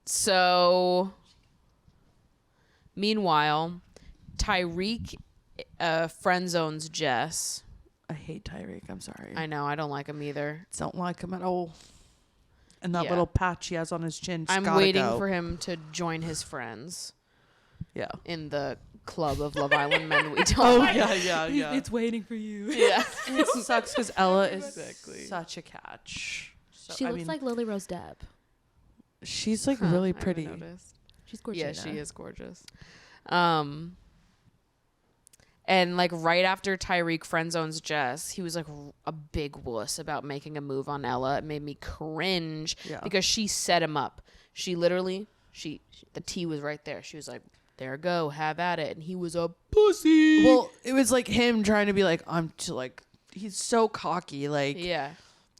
So meanwhile, Tyreek friend zones Jess. I hate Tyreek. I'm sorry. I know, I don't like him either. don't like him at all. And that Yeah. little patch he has on his chin. I'm waiting for him to join his friends Yeah. in the club of Love Island men we don't Oh like. yeah. It's waiting for you. Yeah. It sucks because Ella is Exactly. such a catch. So, She looks like Lily Rose Depp. she's like Huh, really I haven't pretty. noticed. She's gorgeous. Yeah, she is gorgeous. And like right after Tyreek friend zones Jess, he was like a big wuss about making a move on Ella. It made me cringe because she set him up. She literally, the tea was right there. She was like, "There, go, have at it," and he was a pussy. Well, it was like him trying to be like, he's so cocky, like yeah,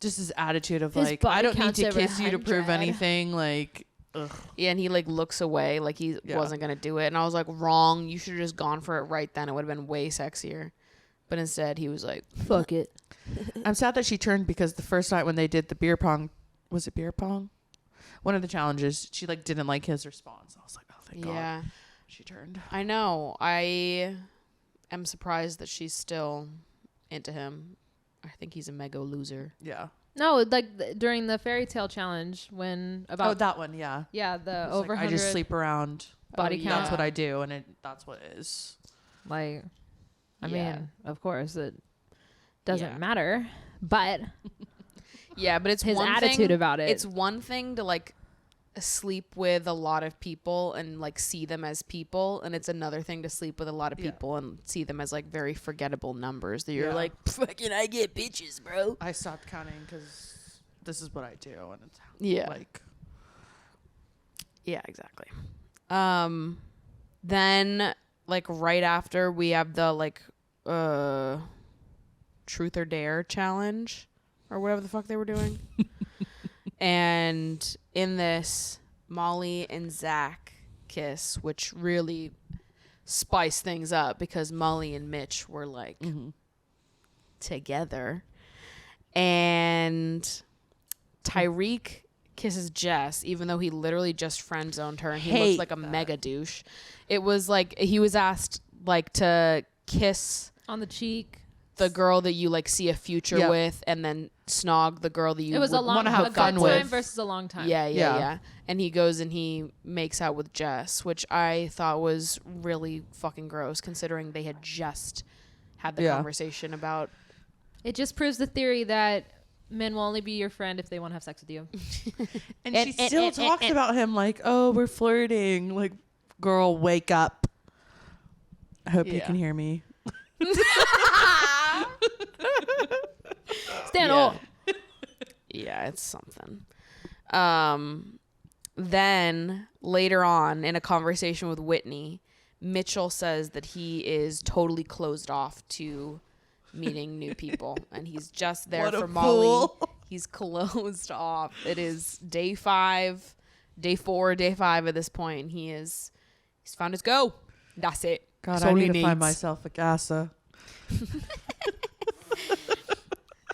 just his attitude of His like, body I don't need count's to over kiss you to prove 100. anything, like. Ugh. yeah, and he like looks away like he wasn't gonna do it, and I was like, wrong. You should have just gone for it right then. It would have been way sexier, but instead he was like, Fuck it. I'm sad that she turned because the first night when they did the beer pong, was it beer pong? One of the challenges, she like didn't like his response. I was like, oh thank yeah. God she turned. I know. I am surprised that she's still into him. I think he's a mega loser. Yeah. No, like during the fairy tale challenge when about that one, yeah. yeah the It's over like, I 100 just sleep around. body Oh, count. That's what I do, and that's what it is. Like, I Yeah. mean, of course it doesn't Yeah. matter, but Yeah, but it's his one attitude thing, about it. It's one thing to like sleep with a lot of people and like see them as people, and it's another thing to sleep with a lot of people and see them as like very forgettable numbers that you're like, fucking I get bitches, bro. I stopped counting because this is what I do, and it's like yeah, exactly. Then like right after we have the like truth or dare challenge or whatever the fuck they were doing. And in this, Molly and Zach kiss, which really spice things up because Molly and Mitch were like together. And Tyreek kisses Jess, even though he literally just friend zoned her and he looks like a mega douche. It was like he was asked like to kiss on the cheek the girl that you like see a future with, and then snog the girl that you it was want to have fun with. time versus a long time. Yeah. And he goes and he makes out with Jess, which I thought was really fucking gross, considering they had just had the conversation about. It just proves the theory that men will only be your friend if they want to have sex with you. and she still talks about him like, oh, we're flirting. Like, girl, wake up. I hope you can hear me. Stand up. Yeah, it's something. Then later on in a conversation with Whitney, Mitchell says that he is totally closed off to meeting new people, and he's just there for Molly. Fool. He's closed off. It is day 4, day 5 at this point. He's found his go. That's it. God, That's I all need he to needs. find myself a casa.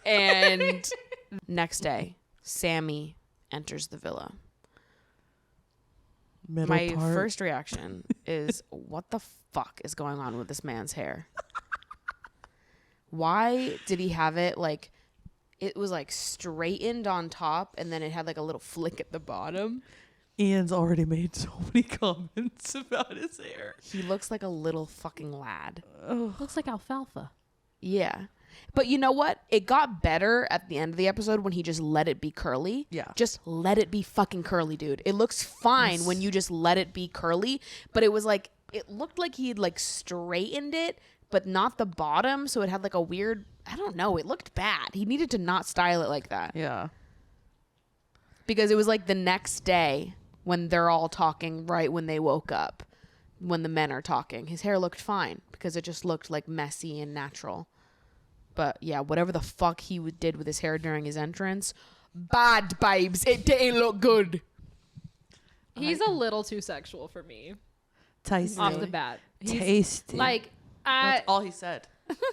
And next day, Sammy enters the villa. My first reaction is, what the fuck is going on with this man's hair? Why did he have it like, it was like straightened on top and then it had like a little flick at the bottom? Ian's already made so many comments about his hair. He looks like a little fucking lad. Looks like alfalfa. Yeah. But you know what? It got better at the end of the episode when he just let it be curly. Yeah. Just let it be fucking curly, dude. It looks fine when you just let it be curly. But it was like, it looked like he had like straightened it, but not the bottom. So it had like a weird, I don't know. It looked bad. He needed to not style it like that. Yeah. Because it was like the next day when they're all talking right when they woke up, when the men are talking. His hair looked fine because it just looked like messy and natural. But yeah, whatever the fuck he did with his hair during his entrance, bad, babes. It didn't look good. He's a little too sexual for me. Tasty. Off the bat. He's tasty. Like, that's all he said.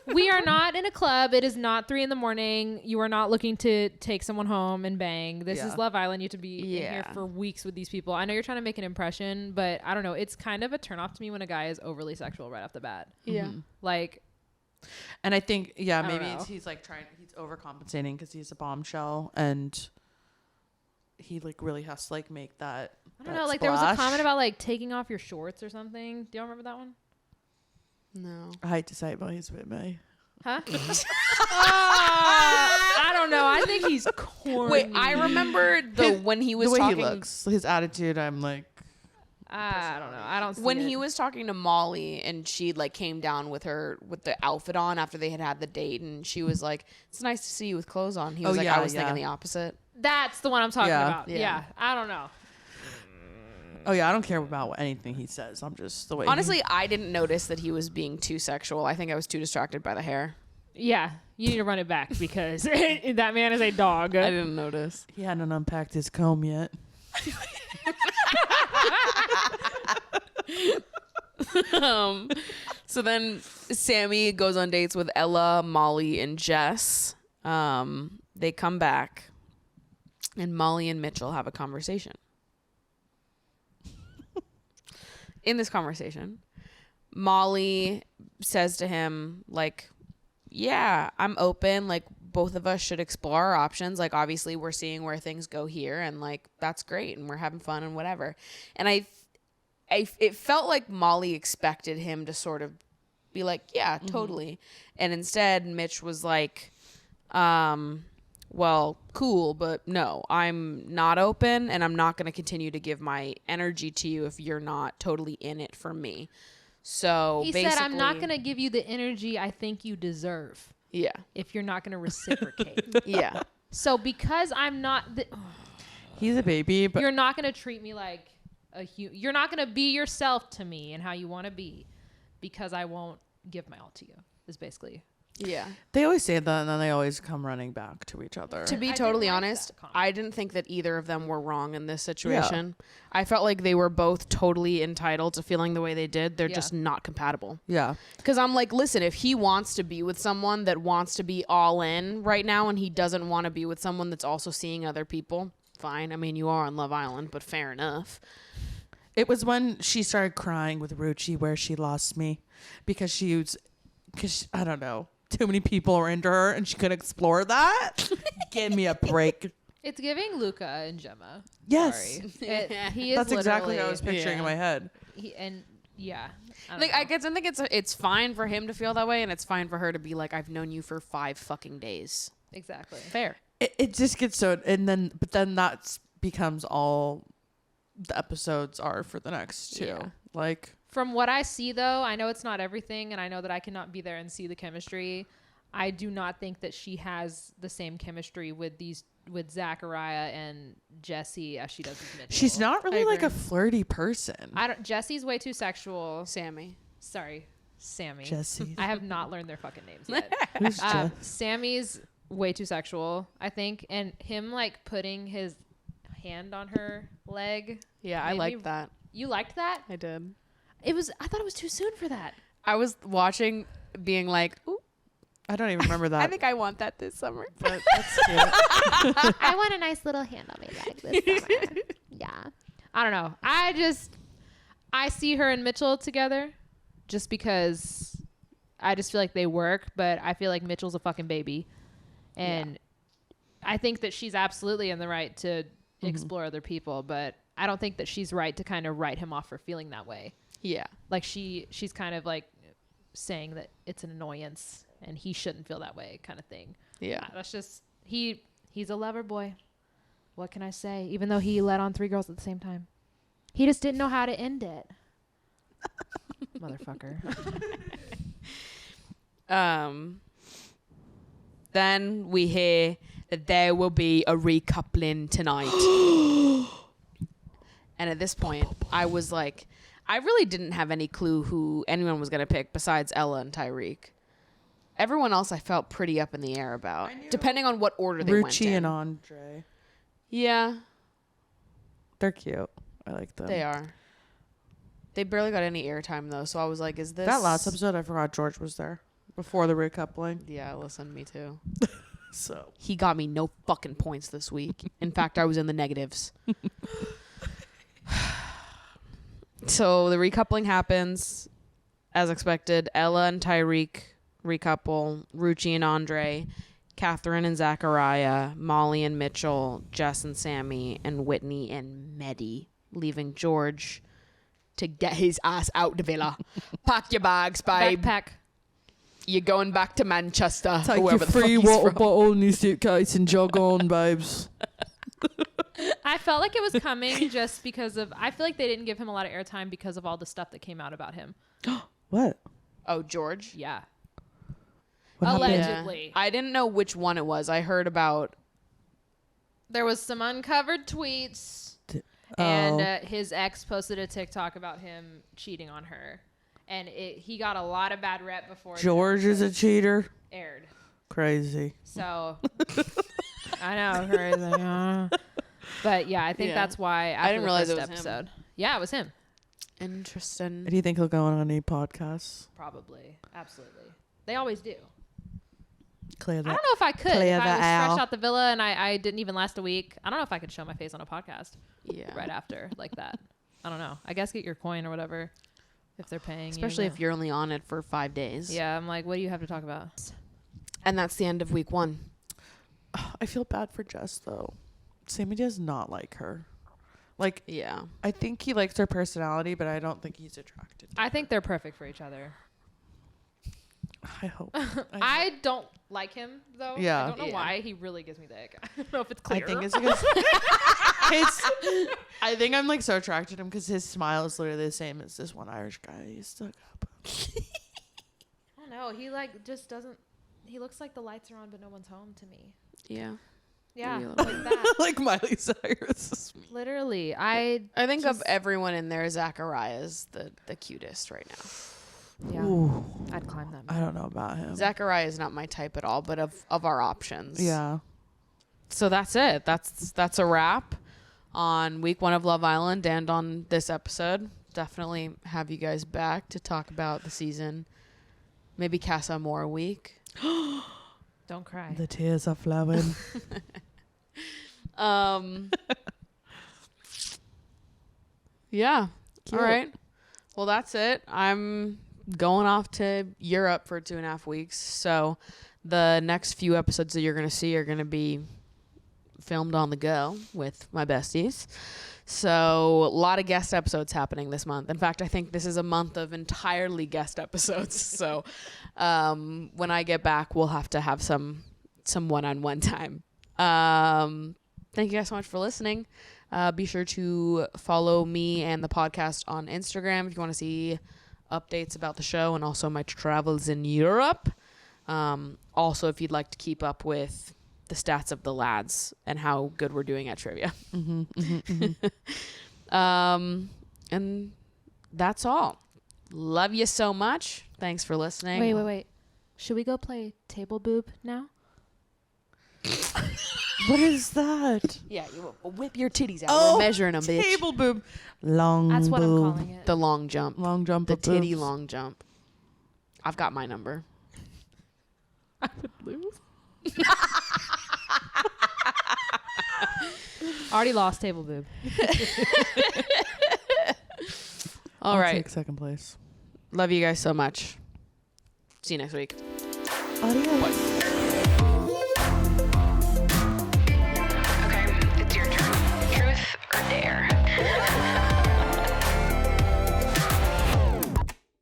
We are not in a club. It is not 3 a.m. You are not looking to take someone home and bang. This is Love Island. You have to be in here for weeks with these people. I know you're trying to make an impression, but I don't know. It's kind of a turnoff to me when a guy is overly sexual right off the bat. Yeah. Like, and I think, maybe he's like he's overcompensating because he's a bombshell and he like really has to like make that. I don't know. Like, there was a comment about like taking off your shorts or something. Do y'all remember that one? No. I hate to say it, but he's with me. Huh? I don't know. I think he's corny. Wait, I remember when he was the way talking. He looks, his attitude. I'm like, I don't know. I don't see when it. he was talking to Molly and she like came down with the outfit on after they had the date, and she was like, "It's nice to see you with clothes on." He was I was thinking the opposite. That's the one I'm talking about. Yeah. Yeah. I don't know. Oh yeah, I don't care about anything he says. I'm just the way. Honestly, I didn't notice that he was being too sexual. I think I was too distracted by the hair. Yeah, you need to run it back because that man is a dog. I didn't notice. He hadn't unpacked his comb yet. So then Sammy goes on dates with Ella, Molly, and Jess. They come back, and Molly and Mitchell have a conversation. In this conversation, Molly says to him, like, yeah, I'm open. Like, both of us should explore our options. Like, obviously, we're seeing where things go here, and, like, that's great, and we're having fun and whatever. And it felt like Molly expected him to sort of be like, yeah, totally. And instead, Mitch was like, well, cool, but no, I'm not open, and I'm not going to continue to give my energy to you if you're not totally in it for me. So he said, I'm not going to give you the energy I think you deserve. Yeah. If you're not going to reciprocate. Yeah. So because I'm not... He's a baby, but... You're not going to treat me like a human. You're not going to be yourself to me and how you want to be because I won't give my all to you, is basically Yeah. They always say that, and then they always come running back to each other. To be I totally didn't like honest, that comment. I didn't think that either of them were wrong in this situation. I felt like they were both totally entitled to feeling the way they did. They're just not compatible. Yeah. Because I'm like, listen, if he wants to be with someone that wants to be all in right now and he doesn't want to be with someone that's also seeing other people, fine. I mean, you are on Love Island, but fair enough. It was when she started crying with Ruchi where she lost me because I don't know, too many people are into her and she couldn't explore that. Give me a break. It's giving Luca and Gemma. Yes. Sorry. He is That's exactly what I was literally- picturing in my head. I guess I think it's fine for him to feel that way, and it's fine for her to be like, I've known you for 5 fucking days. Exactly. Fair. It just gets so, but then that becomes all the episodes are for the next 2. Yeah. Like, From what I see, though, I know it's not everything, and I know that I cannot be there and see the chemistry. I do not think that she has the same chemistry with Zachariah and Jesse as she does with Mitchell. she's not really like a flirty person. Jesse's way too sexual. Sammy. Sorry, Sammy. Jesse. I have not learned their fucking names yet. Who's Jess? Sammy's way too sexual, I think, and him like putting his hand on her leg. Yeah, I liked that. You liked that? I did. I thought it was too soon for that. I was watching, being like, ooh, I don't even remember that. I think I want that this summer. but that's cute. I want a nice little hand on my leg this summer. Yeah. I don't know. I see her and Mitchell together just because I just feel like they work, but I feel like Mitchell's a fucking baby. And I think that she's absolutely in the right to explore other people, but I don't think that she's right to kind of write him off for feeling that way. Yeah. Like she's kind of like saying that it's an annoyance and he shouldn't feel that way kind of thing. Yeah. That's just, he's a lover boy. What can I say? Even though he let on 3 girls at the same time. He just didn't know how to end it. Motherfucker. Then we hear that there will be a recoupling tonight. And at this point, I was like, I really didn't have any clue who anyone was going to pick besides Ella and Tyreek. Everyone else I felt pretty up in the air about, depending on what order they went Ruchi in. and Andre. Yeah. They're cute. I like them. They are. They barely got any airtime, though, so I was like, is this... That last episode, I forgot George was there before the recoupling. Yeah, listen, me too. So He got me no fucking points this week. In fact, I was in the negatives. So the recoupling happens, as expected. Ella and Tyreek recouple, Ruchi and Andre, Catherine and Zachariah, Molly and Mitchell, Jess and Sammy, and Whitney and Medi, leaving George to get his ass out the villa. Pack your bags, babe. Backpack. You're going back to Manchester. take your whoever the fuck free he's water from. bottle and your suitcase and jog on, babes. I felt like it was coming just because of, I feel like they didn't give him a lot of airtime because of all the stuff that came out about him. What? Oh, George? Yeah. What happened? Allegedly. I didn't know which one it was. I heard about... There was some uncovered tweets, Oh. and his ex posted a TikTok about him cheating on her. And he got a lot of bad rep before George is a cheater. aired. Crazy. So, I know, crazy. But yeah, I think Yeah. that's why after didn't realize the it first was him. episode. Yeah, it was him. Interesting. Do you think he'll go on any podcasts? Probably. Absolutely. They always do. Clear I that. don't know if I could. Clear If I the was aisle. fresh out the villa and I didn't even last a week, I don't know if I could show my face on a podcast Yeah. right after like that. I don't know. I guess get your coin or whatever if they're paying Especially you. if you're only on it for 5 days. Yeah, I'm like, what do you have to talk about? And that's the end of week 1. I feel bad for Jess though. Sammy does not like her. Like, Yeah. I think he likes her personality, but I don't think he's attracted to I think they're perfect for each other. I hope. I don't like him though. Yeah. I don't know Yeah. why. He really gives me the ick. I don't know if it's I clear. think it's because I think I'm like so attracted to him because his smile is literally the same as this one Irish guy he stuck up. I don't know. He like just doesn't. He looks like the lights are on, but no one's home to me. Yeah. Yeah, Maybe a like little that. Like Miley Cyrus. Literally, I I think Just- of everyone in there, Zachariah is the cutest right now. Yeah. Ooh, I'd climb that I mountain. don't know about him. Zachariah is not my type at all, but of our options. Yeah. So that's it. That's a wrap on week 1 of Love Island and on this episode. Definitely have you guys back to talk about the season. Maybe Casa more a week. Don't cry. The tears are flowing. Yeah. Cute. All right. Well, that's it. I'm going off to Europe for 2.5 weeks. So the next few episodes that you're going to see are going to be filmed on the go with my besties. So a lot of guest episodes happening this month. In fact, I think this is a month of entirely guest episodes. So when I get back, we'll have to have some one-on-one time. Thank you guys so much for listening. Be sure to follow me and the podcast on Instagram if you want to see updates about the show and also my travels in Europe. Also, if you'd like to keep up with the stats of the lads and how good we're doing at trivia. And that's all. Love you so much. Thanks for listening. Wait. Should we go play table boob now? What is that? Yeah, you whip your titties out. Oh, We're measuring them, bitch. Table boob. Long That's what I'm boob. calling it. The long jump. Long jump. The of titty boobs. long jump. I've got my number. I would lose. Already lost table boob. All I'll right. take second place. Love you guys so much. See you next week. Adios. Bye.